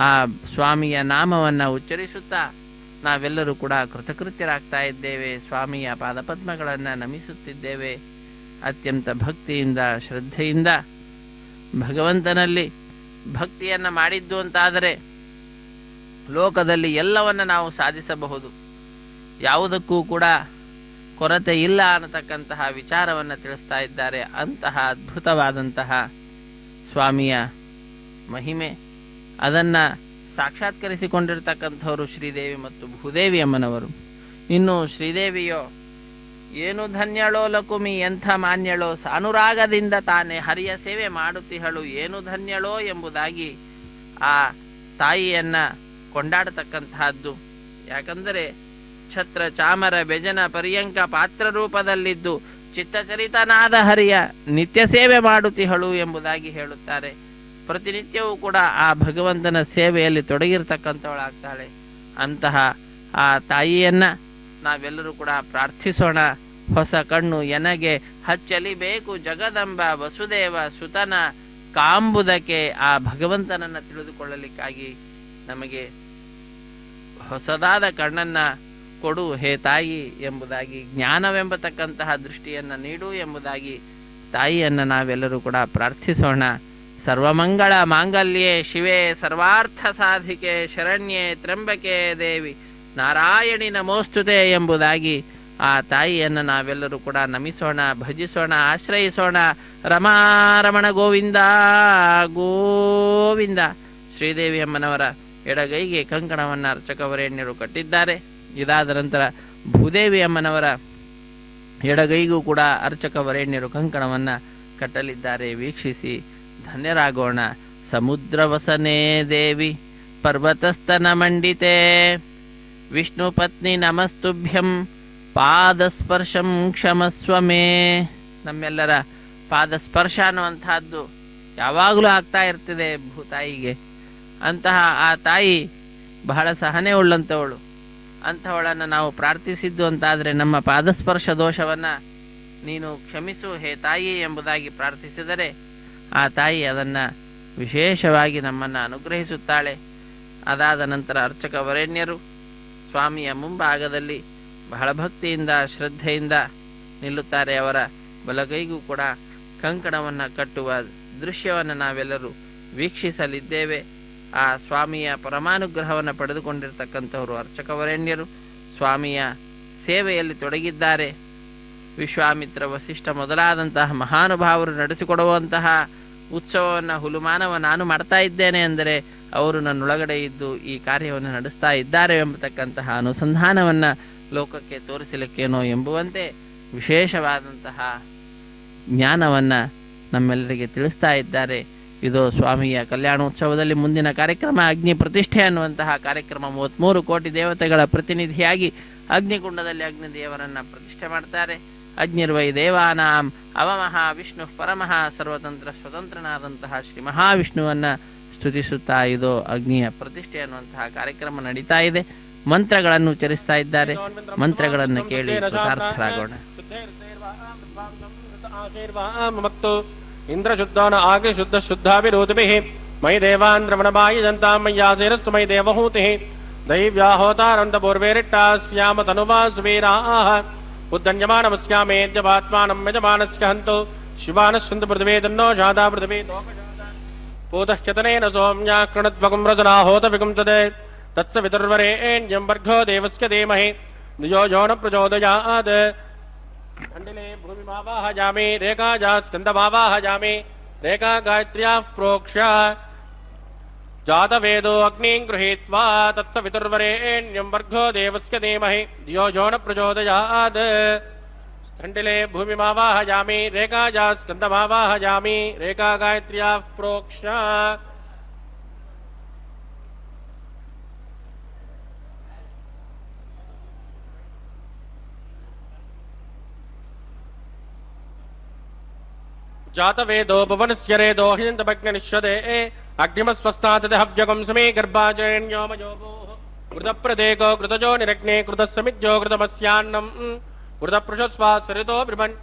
ಆ ಸ್ವಾಮಿಯ ನಾಮವನ್ನು ಉಚ್ಚರಿಸುತ್ತಾ ನಾವೆಲ್ಲರೂ ಕೂಡ ಕೃತಕೃತ್ಯರಾಗ್ತಾ ಇದ್ದೇವೆ. ಸ್ವಾಮಿಯ ಪಾದಪದ್ಮಗಳನ್ನು ನಮಿಸುತ್ತಿದ್ದೇವೆ. ಅತ್ಯಂತ ಭಕ್ತಿಯಿಂದ ಶ್ರದ್ಧೆಯಿಂದ ಭಗವಂತನಲ್ಲಿ ಭಕ್ತಿಯನ್ನು ಮಾಡಿದ್ದು ಅಂತಾದರೆ ಲೋಕದಲ್ಲಿ ಎಲ್ಲವನ್ನು ನಾವು ಸಾಧಿಸಬಹುದು, ಯಾವುದಕ್ಕೂ ಕೂಡ ಕೊರತೆ ಇಲ್ಲ ಅನ್ನತಕ್ಕಂತಹ ವಿಚಾರವನ್ನು ತಿಳಿಸ್ತಾ ಇದ್ದಾರೆ. ಅಂತಹ ಅದ್ಭುತವಾದಂತಹ ಸ್ವಾಮಿಯ ಮಹಿಮೆ, ಅದನ್ನು ಸಾಕ್ಷಾತ್ಕರಿಸಿಕೊಂಡಿರ್ತಕ್ಕಂಥವರು ಶ್ರೀದೇವಿ ಮತ್ತು ಭೂದೇವಿ ಅಮ್ಮನವರು. ಇನ್ನು ಶ್ರೀದೇವಿಯೋ ಏನು ಧನ್ಯಳೋ ಲಕುಮಿ, ಎಂಥ ಮಾನ್ಯಳೋ, ಸಾನುರಾಗದಿಂದ ತಾನೇ ಹರಿಯ ಸೇವೆ ಮಾಡುತ್ತಿಹಳು, ಏನು ಧನ್ಯಳೋ ಎಂಬುದಾಗಿ ಆ ತಾಯಿಯನ್ನು ಕೊಂಡಾಡತಕ್ಕಂತಹದ್ದು. ಯಾಕಂದರೆ ಛತ್ರ ಚಾಮರ ಬೆಜನ ಪರ್ಯಂಕ ಪಾತ್ರ ರೂಪದಲ್ಲಿದ್ದು ಚಿತ್ತಚರಿತನಾದ ಹರಿಯ ನಿತ್ಯ ಸೇವೆ ಮಾಡುತ್ತಿಹಳು ಎಂಬುದಾಗಿ ಹೇಳುತ್ತಾರೆ. ಪ್ರತಿನಿತ್ಯವೂ ಕೂಡ ಆ ಭಗವಂತನ ಸೇವೆಯಲ್ಲಿ ತೊಡಗಿರ್ತಕ್ಕಂಥವಳಾಗ್ತಾಳೆ. ಅಂತಹ ಆ ತಾಯಿಯನ್ನು ನಾವೆಲ್ಲರೂ ಕೂಡ ಪ್ರಾರ್ಥಿಸೋಣ. ಹೊಸ ಕಣ್ಣು ಎನಗೆ ಹಚ್ಚಲಿಬೇಕು ಜಗದಂಬ ವಸುದೇವ ಸುತನ ಕಾಂಬುದಕ್ಕೆ, ಆ ಭಗವಂತನನ್ನು ತಿಳಿದುಕೊಳ್ಳಲಿಕ್ಕಾಗಿ ನಮಗೆ ಹೊಸದಾದ ಕಣ್ಣನ್ನು ಕೊಡು ಹೇ ತಾಯಿ ಎಂಬುದಾಗಿ, ಜ್ಞಾನವೆಂಬತಕ್ಕಂತಹ ದೃಷ್ಟಿಯನ್ನು ನೀಡು ಎಂಬುದಾಗಿ ತಾಯಿಯನ್ನು ನಾವೆಲ್ಲರೂ ಕೂಡ ಪ್ರಾರ್ಥಿಸೋಣ. ಸರ್ವಮಂಗಳ ಮಾಂಗಲ್ಯೆ ಶಿವೆ ಸರ್ವಾರ್ಥ ಸಾಧಿಕೆ ಶರಣ್ಯೆ ತ್ರ್ಯಂಬಕೆ ದೇವಿ ನಾರಾಯಣಿ ನಮೋಸ್ತುತೆ ಎಂಬುದಾಗಿ ಆ ತಾಯಿಯನ್ನು ನಾವೆಲ್ಲರೂ ಕೂಡ ನಮಿಸೋಣ, ಭಜಿಸೋಣ, ಆಶ್ರಯಿಸೋಣ. ರಮಾರಮಣ ಗೋವಿಂದ ಗೋವಿಂದ. ಶ್ರೀದೇವಿ ಅಮ್ಮನವರ ಎಡಗೈಗೆ ಕಂಕಣವನ್ನು ಅರ್ಚಕವರೇಣ್ಯರು ಕಟ್ಟಿದ್ದಾರೆ. ಇದಾದ ನಂತರ ಭೂದೇವಿ ಅಮ್ಮನವರ ಎಡಗೈಗೂ ಕೂಡ ಅರ್ಚಕವರೇಣ್ಯರು ಕಂಕಣವನ್ನು ಕಟ್ಟಲಿದ್ದಾರೆ. ವೀಕ್ಷಿಸಿ ಧನ್ಯರಾಗೋಣ. ಸಮುದ್ರವಸನೆ ದೇವಿ ಪರ್ವತಸ್ತನ ಮಂಡಿತೆ ವಿಷ್ಣು ಪತ್ನಿ ನಮಸ್ತುಭ್ಯಂ ಪಾದಸ್ಪರ್ಶಂ ಕ್ಷಮಸ್ವಮೇ. ನಮ್ಮೆಲ್ಲರ ಪಾದಸ್ಪರ್ಶ ಅನ್ನುವಂತಹದ್ದು ಯಾವಾಗಲೂ ಆಗ್ತಾ ಇರ್ತದೆ ಭೂತಾಯಿಗೆ. ಅಂತಹ ಆ ತಾಯಿ ಬಹಳ ಸಹನೆ ಉಳ್ಳಂಥವಳು. ಅಂಥವಳನ್ನು ನಾವು ಪ್ರಾರ್ಥಿಸಿದ್ದು ಅಂತಾದರೆ ನಮ್ಮ ಪಾದಸ್ಪರ್ಶ ದೋಷವನ್ನು ನೀನು ಕ್ಷಮಿಸು ಹೇ ತಾಯಿ ಎಂಬುದಾಗಿ ಪ್ರಾರ್ಥಿಸಿದರೆ ಆ ತಾಯಿ ಅದನ್ನು ವಿಶೇಷವಾಗಿ ನಮ್ಮನ್ನು ಅನುಗ್ರಹಿಸುತ್ತಾಳೆ. ಅದಾದ ನಂತರ ಅರ್ಚಕ ವರೇಣ್ಯರು ಸ್ವಾಮಿಯ ಮುಂಭಾಗದಲ್ಲಿ ಬಹಳ ಭಕ್ತಿಯಿಂದ ಶ್ರದ್ಧೆಯಿಂದ ನಿಲ್ಲುತ್ತಾರೆ. ಅವರ ಬಲಗೈಗೂ ಕೂಡ ಕಂಕಣವನ್ನು ಕಟ್ಟುವ ದೃಶ್ಯವನ್ನು ನಾವೆಲ್ಲರೂ ವೀಕ್ಷಿಸಲಿದ್ದೇವೆ. ಆ ಸ್ವಾಮಿಯ ಪರಮಾನುಗ್ರಹವನ್ನು ಪಡೆದುಕೊಂಡಿರ್ತಕ್ಕಂಥವರು ಅರ್ಚಕ ವರೇಣ್ಯರು ಸ್ವಾಮಿಯ ಸೇವೆಯಲ್ಲಿ ತೊಡಗಿದ್ದಾರೆ. ವಿಶ್ವಾಮಿತ್ರ ವಸಿಷ್ಠ ಮೊದಲಾದಂತಹ ಮಹಾನುಭಾವರು ನಡೆಸಿಕೊಡುವಂತಹ ಉತ್ಸವವನ್ನು ಹುಲುಮಾನವ ನಾನು ಮಾಡ್ತಾ ಇದ್ದೇನೆ ಅಂದರೆ ಅವರು ನನ್ನೊಳಗಡೆ ಇದ್ದು ಈ ಕಾರ್ಯವನ್ನು ನಡೆಸ್ತಾ ಇದ್ದಾರೆ ಎಂಬತಕ್ಕಂತಹ ಅನುಸಂಧಾನವನ್ನು ಲೋಕಕ್ಕೆ ತೋರಿಸಲಿಕ್ಕೇನೋ ಎಂಬುವಂತೆ ವಿಶೇಷವಾದಂತಹ ಜ್ಞಾನವನ್ನು ನಮ್ಮೆಲ್ಲರಿಗೆ ತಿಳಿಸ್ತಾ ಇದ್ದಾರೆ. ಇದು ಸ್ವಾಮಿಯ ಕಲ್ಯಾಣೋತ್ಸವದಲ್ಲಿ ಮುಂದಿನ ಕಾರ್ಯಕ್ರಮ ಅಗ್ನಿ ಪ್ರತಿಷ್ಠೆ ಅನ್ನುವಂತಹ ಕಾರ್ಯಕ್ರಮ. 33 ಕೋಟಿ ದೇವತೆಗಳ ಪ್ರತಿನಿಧಿಯಾಗಿ ಅಗ್ನಿಕುಂಡದಲ್ಲಿ ಅಗ್ನಿದೇವರನ್ನು ಪ್ರತಿಷ್ಠೆ ಮಾಡ್ತಾರೆ. ಅಗ್ನಿರ್ವೈ ದೇವಾನಾಂ ಅವಮಃ ವಿಷ್ಣು ಪರಮಃ ಸರ್ವತಂತ್ರ ಸ್ವತಂತ್ರನಾದಂತಹ ಶ್ರೀ ಮಹಾವಿಷ್ಣುವನ್ನು ಸ್ತುತಿಸುತ್ತಾ ಇದು ಅಗ್ನಿಯ ಪ್ರತಿಷ್ಠೆ ಅನ್ನುವಂತಹ ಕಾರ್ಯಕ್ರಮ ನಡೀತಾ ಇದೆ. ಮಂತ್ರಗಳನ್ನು ಉಚ್ಚರಿಸ್ತಾ ಇದ್ದಾರೆ. ಮಂತ್ರಗಳನ್ನು ಕೇಳಿ ಕೃತಾರ್ಥರಾಗೋಣ. ಇಂದ್ರ ಶುದ್ಧಾನ ಆಗಿ ಶುದ್ಧ ಶುದ್ಧಾಭಿರೋಧಿಭಿಃ ಮಯಿ ದೇವಾನ್ ರಮಣಮಾಯಿ ಜಂತಾಂ ಮಯ್ಯಾಸೇರಸ್ತು ಮಯಿ ದೇವಹೂತಿಃ ದೈವ್ಯಾಹೋತಾರಂತ ಪೂರ್ವೇರಿಟ್ಟಾಸ್ಯಾಮ ತನುವಾ ಸುವೀರಾಃ ಉದ್ದನ್ಯಮಾನಮಸ್ಯಾಮೇದ್ಯವಾತ್ಮಾನಂ ಯಜಮಾನಸ್ಯ ಹಂತು ಶಿವಾನಶ್ಚಂದ ಪೃಥಿವೇ ತನ್ನೋ ಶಾದಾ ಪೃಥಿವೇ ಪೂತಃ ಸೌಮ್ಯಾ ಕೃಣದ್ವಗಂ ರಜನಾಹೋತ ವಿಗುಂಸದೆ ತತ್ಸವಿತುರ್ವರೇಣ್ಯಂ ವರ್ಗೋ ದೇವಸ್ಯ ಧೀಮಹಿ ಧಿಯೋ ಯೋ ನ ಪ್ರಚೋದಯಾತ್. ಖಂಡಿಲೆ ಭೂಮಿಮಾವಾಹಯಾಮಿ ರೇಖಾಜಾ ಸ್ಕಂದಮಾವಾಹಯಾಮಿ ರೇಖಾ ಗಾಯತ್ರ್ಯಾಃ ಪ್ರೋಕ್ಷ್ಯ जातवेदो अग्निं गृहीत्वा तत्सवितुर्वरेण्यं वर्गो देवस्य धीमहि धियो यो न प्रचोदयात् स्थण्डिले भूमिमावाहयामि रेखाजा स्कन्दमावाहयामि रेखा गायत्र्याः प्रोक्ष्य जातवेदो भुवनस्य रेदो हिन्दभग्निनिष्यदे अग्निमस्वस्तात् हव्यकं समे गर्भाचरण्योमयोभूः कृतप्रदेको कृतजो निरग्ने कृतसमिज्यो कृतमस्यान्नम् कृतपृषस्वा सरितो ब्रह्मन्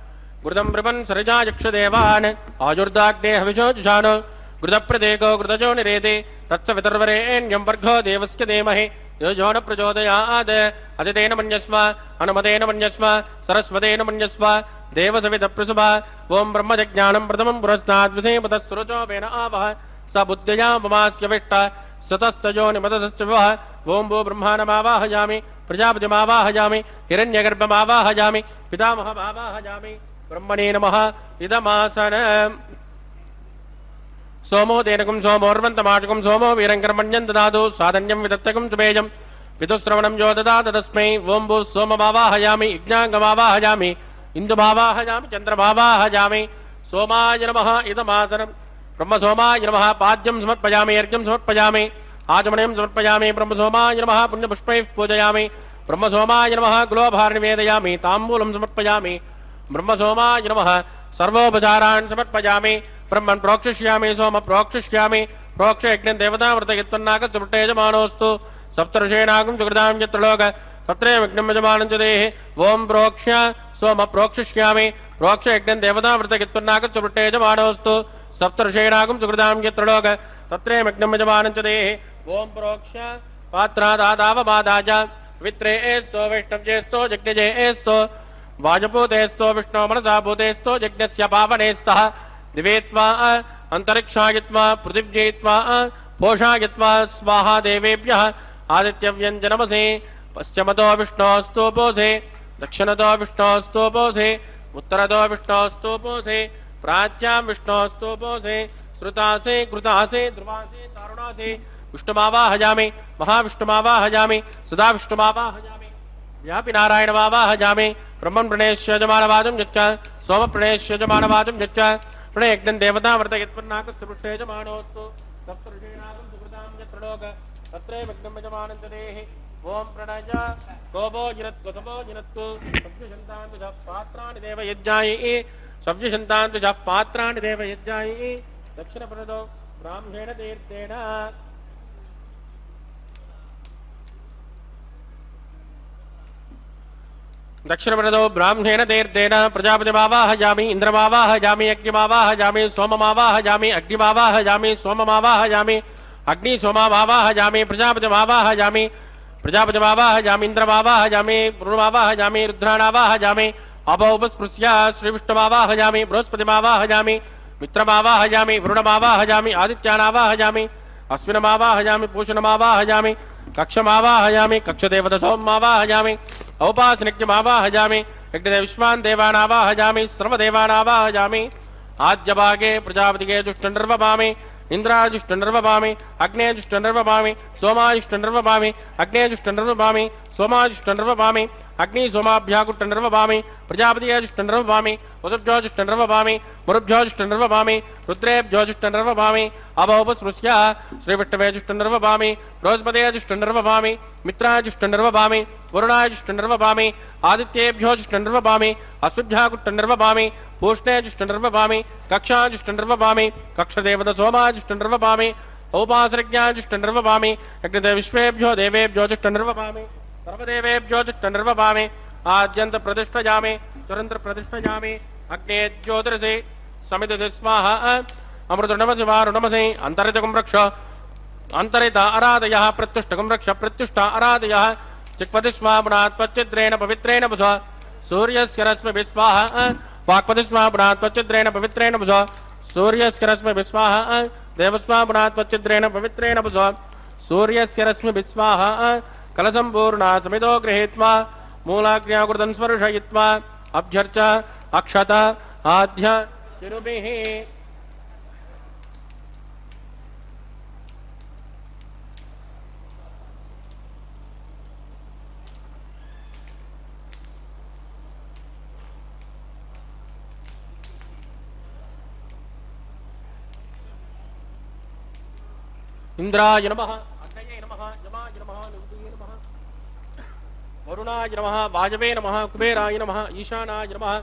कृतं ब्रह्मन् सरिजा यक्षदेवान् आजुर्दाग्ने हविषो जुषानो कृतप्रदेको कृतजो निरेदे तत्सवितुर्वरेण्यं वर्गो देवस्य धीमहि यो न प्रचोदयात् अदितेन मन्यस्व अनुमतेन मन्यस्व सरस्वतेन मन्यस्व देवसवितप्रसुभा ओं ब्रह्मजज्ञानं प्रथमं पुरस्तात् विधेमतस्सुरचो वेन आवह स बुद्ध्या ममास्य विष्ट सतस्तजोनिमतस्य विवह ओं वो ब्रह्माणमावाहयामि प्रजापतिमावाहयामि हिरण्यगर्भमावाहयामि पितामहमावाहयामि ब्रह्मणे नमः इदमासन सोमो देनकं सोमोर्वन्तमाशकं सोमो वीरङ्कर्मण्यं ददातु साधन्यं विदत्तकं सुमेजं पितुश्रवणं यो ददात तस्मै ओं भू सोममावाहयामि यज्ञाङ्गमावाहयामि इन्दुमावाहयामि चन्द्रमावाहयामि सोमाय नमः इदमासनं ब्रह्मसोमाय नमः पाद्यं समर्पयामि अर्घ्यं समर्पयामि आचमनीं समर्पयामि ब्रह्मसोमाय नमः पुण्यपुष्पैः पूजयामि ब्रह्मसोमाय नमः गुलोभार निवेदयामि ताम्बूलं समर्पयामि ब्रह्मसोमाय नमः सर्वोपचारान् समर्पयामि ब्रह्मन् प्रोक्षिष्यामि सोम प्रोक्षिष्यामि प्रोक्ष यज्ञं देवतामृतयत्वन्नागसुपट्टे सप्तऋषेणागं सुकृतां यत्रलोक तत्रे विघ्नं यजमानं च देहि ओं प्रोक्ष्य सोम प्रोक्षिष्यामि प्रोक्ष यज्ञं देवतामृतयत्वन्नागसुपट्टे सप्तऋषेणागं सुकृतां यत्रलोक तत्रे विघ्नं यजमानं च देहि ओं प्रोक्ष्य पात्रादादावमादाज वित्रे एस्तो वैष्णव्येस्तो यज्ञजे एस्तो वाजपूतेस्तो विष्णो मनसा भूतेस्तो यज्ञस्य पावनेस्तः दिवेत्वा अंतरिक्षायत्वा पृथिव्येत्वा पोषायत्वा स्वाहा देवेभ्यः आदित्यव्यञ्जनमसे पश्चिमतो विष्णोस्तोपोसे दक्षिणतो विष्णोस्तोपोसे उत्तरतो विष्णोस्तोपोसे प्राच्यां विष्णोस्तोपोसे श्रुतासे कृतासे ध्रुवासे तारुणासे विष्णुमावाहयामि महाविष्णुमावाहयामि सदा विष्णुमावाहयामि व्यापि नारायणमावाहयामि ब्रह्मन् प्रणेष्य यजमानवादं यच्च सोम प्रणेष्य यजमानवादं यच्च प्रणयज्ञं देवतामृतयत्वन्नागस्य यजमानोऽस्तु सप्तऋषीणागं सुकृतां यत्रलोक तत्रे विघ्नं यजमानं च देहि ओं प्रणय गोपो जिनत्व सपो जिनत्व सव्यशन्तान्विषः पात्राणि देव यज्ञायि सव्यशन्तान्विषः पात्राणि देव यज्ञायि दक्षिणप्रदो ब्राह्मेण तीर्थेन दक्षिणप्रदो ब्राह्मेण तीर्थेन प्रजापतिमावाहयामि इन्द्रमावाहयामि यज्ञमावाहयामि सोममावाहयामि अग्निमावाहयामि सोममावाहयामि अग्निसोममावाहयामि प्रजापतिमावाहयामि प्रजापतिमावाहयामि इन्द्रमावाहयामि वरुणमावाहयामि रुद्राणावाहयामि अपोपस्पृश्य श्रीविष्णुमावाहयामि बृहस्पतिमावाहयामि मित्रमावाहयामि वरुणमावाहयामि आदित्यानावाहयामि अश्विनमावाहयामि पूषणमावाहयामि कक्षमावाहयामि कक्षदेवतसोममावाहयामि औपासनिज्ञमावाहयामि यज्ञदेविश्वान् देवानावाहयामि सर्वदेवानावाहयामि आद्यभागे प्रजापतिगे जुष्टनिर्वपामि इंद्राजुष्टनिर्वपामि अग्नेजुष्टनिर्वपामि सोमाजुष्टनिर्वपामि अग्नेजुष्टनिर्वपामि सोमाजुष्टनिर्वपामि अग्नि सोमाभ्याकुष्टनिर्वपामि प्रजापतिजुष्टनिर्वपामि वसुभ्योजुष्टनिर्वपामि मुरुभ्योजुष्टनिर्वपामि रुद्रेभ्योजुष्टनिर्वपामि अभौपस्पृश्य श्रीविष्णवेजुष्टनिर्वपामि बृहस्पतिजुष्टनिर्वपामि मित्राजुष्टनिर्वपामि वरुणाजुष्टनिर्वपामि आदित्येभ्योजुष्टनिर्वपामि अश्विभ्याकुष्टनिर्वपामि पूष्णेजुष्टनिर्वपामि कक्षाजुष्टनिर्वपामि कक्षदेवतसोमाजुष्टनिर्वपामि औपासनिज्ञाजुष्टनिर्वपामि यज्ञदेविश्वेभ्यो देवेभ्योजुष्टनिर्वपामि सर्वदेवेभ्योजुष्टनिर्वपामि आद्यन्त प्रतिष्ठयामि तुरन्त प्रतिष्ठयामि अग्ने ज्योतिरसे समिधसे स्वाहा अमृतनमसि वारुणमसि अन्तरितकं रक्ष अन्तरित आराधयः प्रत्युष्टकं रक्ष प्रत्युष्ट आराधयः चिक्पति स्वा पुनात् पच्चिद्रेण पवित्रेण पुषा सूर्यस्य रश्मिभिः स्वाहा वाक्पति स्वा पुनात् पच्चिद्रेण पवित्रेण पुषा सूर्यस्य रश्मिभिः स्वाहा देवस्वा पुनात् पच्चिद्रेण पवित्रेण पुषा सूर्यस्य रश्मिभिः स्वाहा कलसम्पूर्णा समितो गृहीत्वा मूलाग्न्याकृतं स्पर्शयित्वा अभ्यर्च अक्षत आद्य चिरुभिः ఇంద్రాయ నమః అగ్నయే నమః యమాయ నమః నిరుద్యే నమః వరుణాయ నమః వాజవే నమః కుబేరాయ నమః ఈశానాయ నమః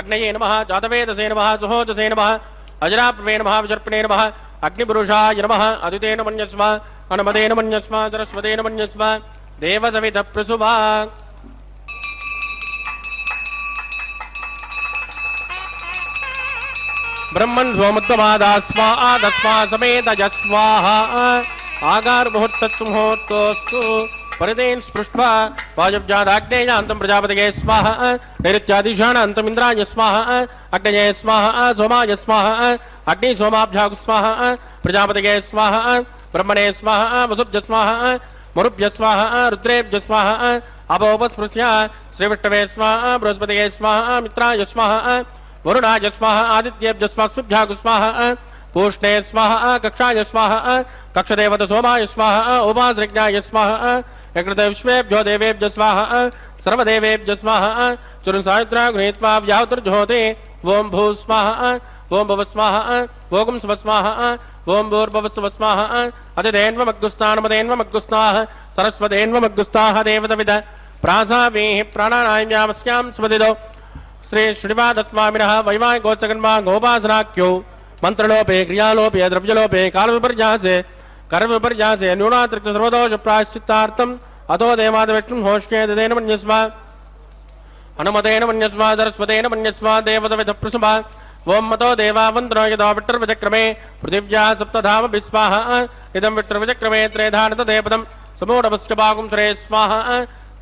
అగ్నయే నమః జాతవేదసే నమః సుహోజసే నమః అజరాప్రవే నమః విజర్పణే నమః అగ్నిపురుషాయ నమః అదితేన మన్యస్వ అనుమదేన మన్యస్వ సరస్వతేన మన్యస్వ దేవసవిత ప్రసుభా ब्रह्मन् सोमुत्तमादास्मा आदस्मा समेत यस्वाहा आगार मुहूर्तोस्तु परिदेन स्पृष्ट्वा वायुव्यादाग्नेयान्तं प्रजापतये स्वाहा नैऋत्यादिशानान्तं इन्द्राय स्वाहा अग्नये स्वाहा सोमाय स्वाहा अग्नि सोमाभ्याग स्वाहा प्रजापतये स्वाहा ब्रह्मणे स्वाहा वसुभ्य स्वाहा मरुभ्य स्वाहा रुद्रेभ्य स्वाहा अपोपस्पृश्य श्रीविष्णवे स्वाहा बृहस्पतये स्वाहा मित्राय स्वाहा वरुणाय स्वाहा आदित्येभ्य स्वास्मिभ्याग स्वाहा पूष्णे स्वाहा कक्षाय स्वाहा कक्षदेवत सोमाय स्वाहा उपासृज्ञाय स्वाहा यकृत विश्वेभ्यो देवेभ्य स्वाहा सर्वदेवेभ्य स्वाहा चुरुं सायुत्रा गृहीत्वा व्याहुतिर्ज्योते ओं भू स्वाहा ओं भव स्वाहा ओं स्व स्वाहा ओं भूर्भुवस्सुव स्वाहा अतिदेन्वमग्गुस्तानमदेन्वमग्गुस्ताः सरस्वतेन्वमग्गुस्ताः देवतविद प्रासावेः प्राणानायम्यामस्यां स्वदिदो श्री श्रीनिवासस्वामिनः वैवाहिकोत्सकन्मा गोपासनाख्यो मंत्रलोपे क्रियालोपे द्रव्यलोपे कालविपर्यासे कर्मविपर्यासे न्यूनातिरिक्त सर्वदोष प्रायश्चित्तार्थम् अतो देवादिविष्णुं होष्ये ददेन मन्यस्व हनुमतेन मन्यस्व सरस्वतेन मन्यस्व देवतविध प्रसुभा ओं मतो देवावन्द्रो यदा विट्टर्विचक्रमे पृथिव्या सप्तधाम विस्वाहा इदं विट्टर्विचक्रमे त्रेधानतदेपदं समूढवस्य भागुं श्रे स्वाहा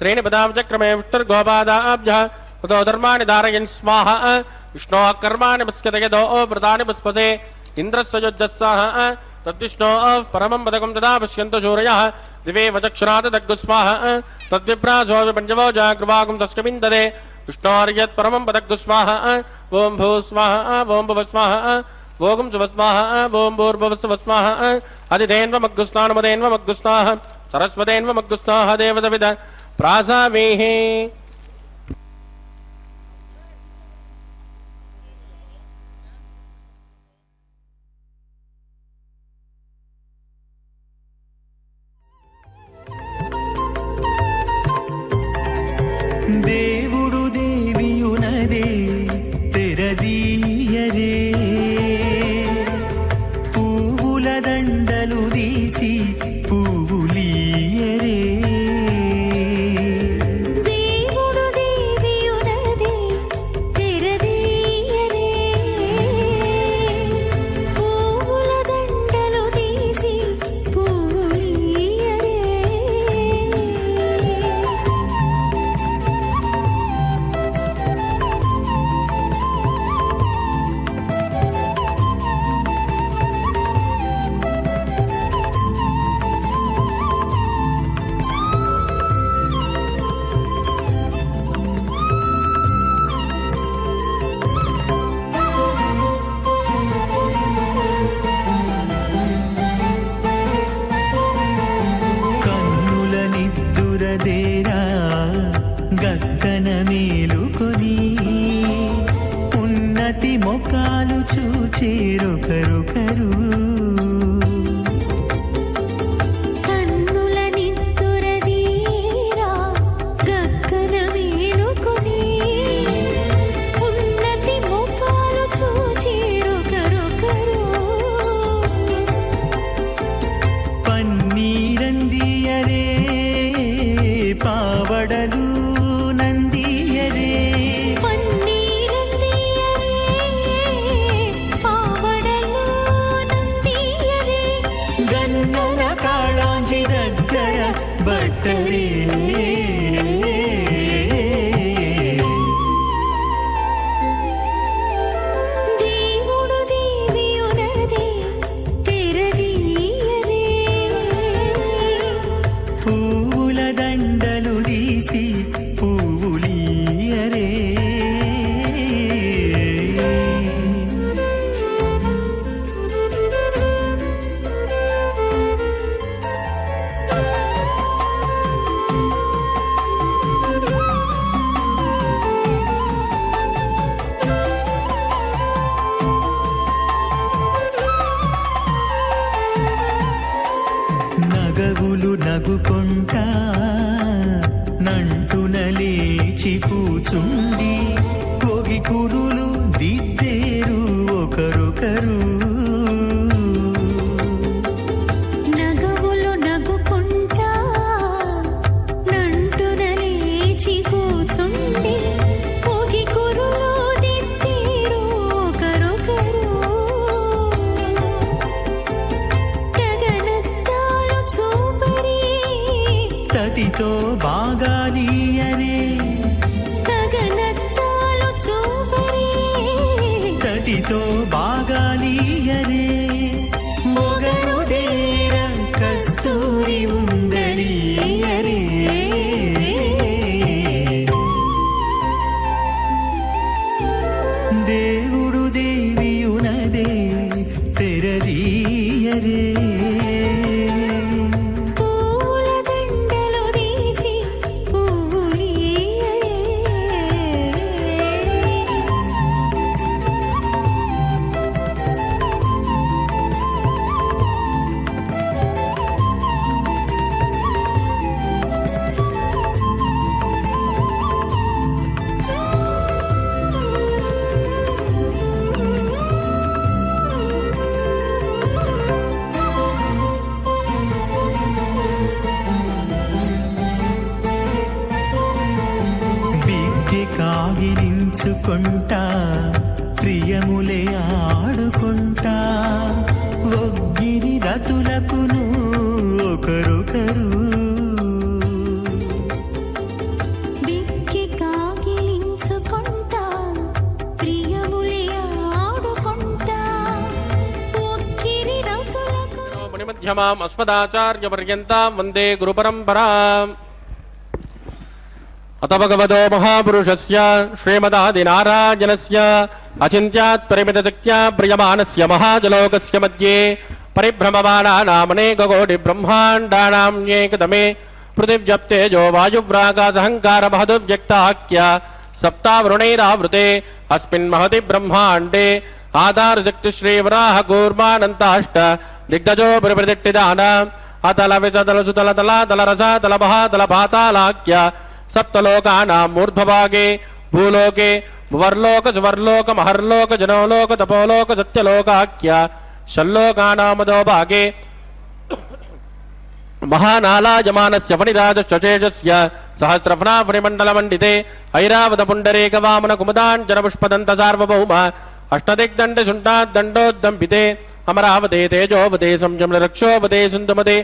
त्रीणि पदाविचक्रमे विट्टर्गोपादाभ्यः उतो धर्माणि धारयन् स्वाहा विष्णोः कर्माणि पश्यते यदो व्रतानि पुष्पसे इन्द्रस्य युज्जस्साः तद्विष्णोः परमं पदकं तदा पश्यन्तु शूरयः दिवे वचक्षुरात् दग्गुस्वाहा तद्विप्रासो विपञ्चवो जागृवागुं तस्कमिन्ददे विष्णोर्यत् परमं पदग्गु स्वाहा ओं भू स्वाहा ओं भुव स्वाहा ओं सुव स्वाहा ओं भूर्भुवस्सुव स्वाहा अधिदेन्वमग्गुस्तानमदेन्वमग्गुस्ताः सरस्वतेन्वमग्गुस्ताः देवतविद प्रासावेः దేవుడు దేవియునదే తెరదీయరే పువ్వుల దండలు తీసి పువ్వులీయరే దేవుడు దేవియునదే తెరదీయరే పువ్వుల దండలు తీసి పువ్వులీయరే కన్నుల నిద్దురదేరా గక్కన మేలుకొని ఉన్నతి మొకాలు చూచేరొకరొకరు కన్నుల నిద్దురదీరా గగ్గన మేలుకొని ఉన్నతి ముఖాలు చూచేరొకరొకరు పన్నీరందియరే పావడలు నందియరే పన్నీరందియరే పావడలు నందియరే గన్నన కాళాంజి దగ్గర బట్టలే దేవుడు దేవియునదే తెరదీయరే పువ్వుల దండలు తీసి పువ్వులీయరే తతితో బాగాలీయరే గగనత్తాలు చూపరే తతితో బాగాలీయరే మొగరుదేర కస్తూరి ఉండలీయరే దేవుడు దేవియునదే తెరదీయరే పూల దండలు తీసి పువ్వులీయరే విద్య కాగిలించుకుంటా ప్రియములే ఆడుకుంటా ఒగ్గిరి రతులకును ఒకరొకరు బిక్కి కాగిలించుకుంటా ప్రియములే ఆడుకుంటా ఒక్కిరి రతులకు మునిమధ్యమాం అస్మదాచార్యపర్యంతాం వందే గురుపరంపరాం. అత భగవతో మహాపురుషస్య శ్రీమదాదినారాయణస్య అచింత్యాత్ పరిమితశక్త్యా ప్రియమానస్య మహాజలోకస్య మధ్యే పరిభ్రమమానానామనేకకోటి బ్రహ్మాండానాం ఏకతమే పృథివ్యప్తేజో వాయువ్రాగాసహంకార మహదువ్యక్తాఖ్య సప్తావృణైరావృతే అస్మిన్ మహతి బ్రహ్మాండే ఆధారశక్తి శ్రీవరాహ కూర్మానంతాష్ట దిగ్గజో పరిప్రతిష్ఠితాన అతల విసతల సుతల తల తల రస తల మహాతల పాతాళాఖ్య సప్తలోకానాం మూర్ధ్వభాగే భూలోకే భువర్లోక సువర్లోక మహర్లోక జనోలోక తపోలోక సత్యలోకాఖ్య షల్లోకానామదో భాగే మహానాలాయమానస్య ఫణిరాజశ్చేజస్య సహస్రఫణా ఫణిమండలమండితే ఐరావత పుండరీక వామన కుముదాంజన పుష్పదంత సార్వభౌమ అష్టదిగ్దండ శుంఠాద్దండోద్దంపితే అమరావతే తేజోవతే సంయమ్న రక్షోవతే సింధుమతే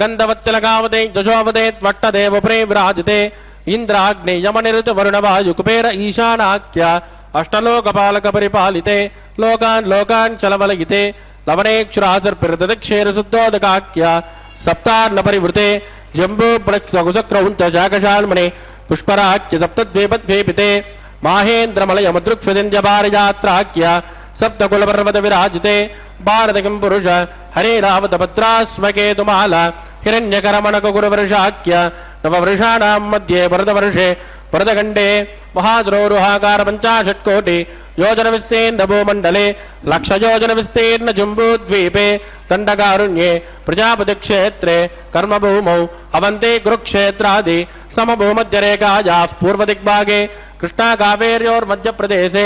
గంధవత్తిలకావతే జశోవతే త్వట్టదేవప్రే విరాజితే ఇంద్రాగ్ని యమనిరుత వరుణవాయు కుబేర ఈశానాఖ్య అష్టలోకపాలక పరిపాలితే లోకాన్ లోకాన్ చలవలయితే లవణేక్షురాసర్పిరదక్షేర శుద్ధోదకాఖ్య సప్తార్ణ పరివృతే జంబూ ప్రక్షకుచక్రౌంత శాకశాల్మనే పుష్పరాఖ్య సప్తద్వీపద్వీపితే మాహేంద్రమలయమదృక్ష్వదింద్యపారియాత్రాఖ్య సప్తకులపర్వత విరాజితే భారతకిం పురుష హరేరావత భద్రాస్వకేతుమాల హిరణ్యకరమణక గురువర్షాఖ్య నవవృషాణాం మధ్యే భరతవర్షే భరతఖండే మహాసరోరుహాకార 50 కోటి యోజన విస్తీర్ణ భూమండలే లక్షయోజన విస్తీర్ణ జంబూద్వీపే దండకారుణ్యే ప్రజాపతి క్షేత్రే కర్మభూమౌ అవంతే కురుక్షేత్రాది సమభూమధ్యరేఖాయాః పూర్వదిగ్భాగే కృష్ణా కావేర్యోర్మధ్యప్రదేశే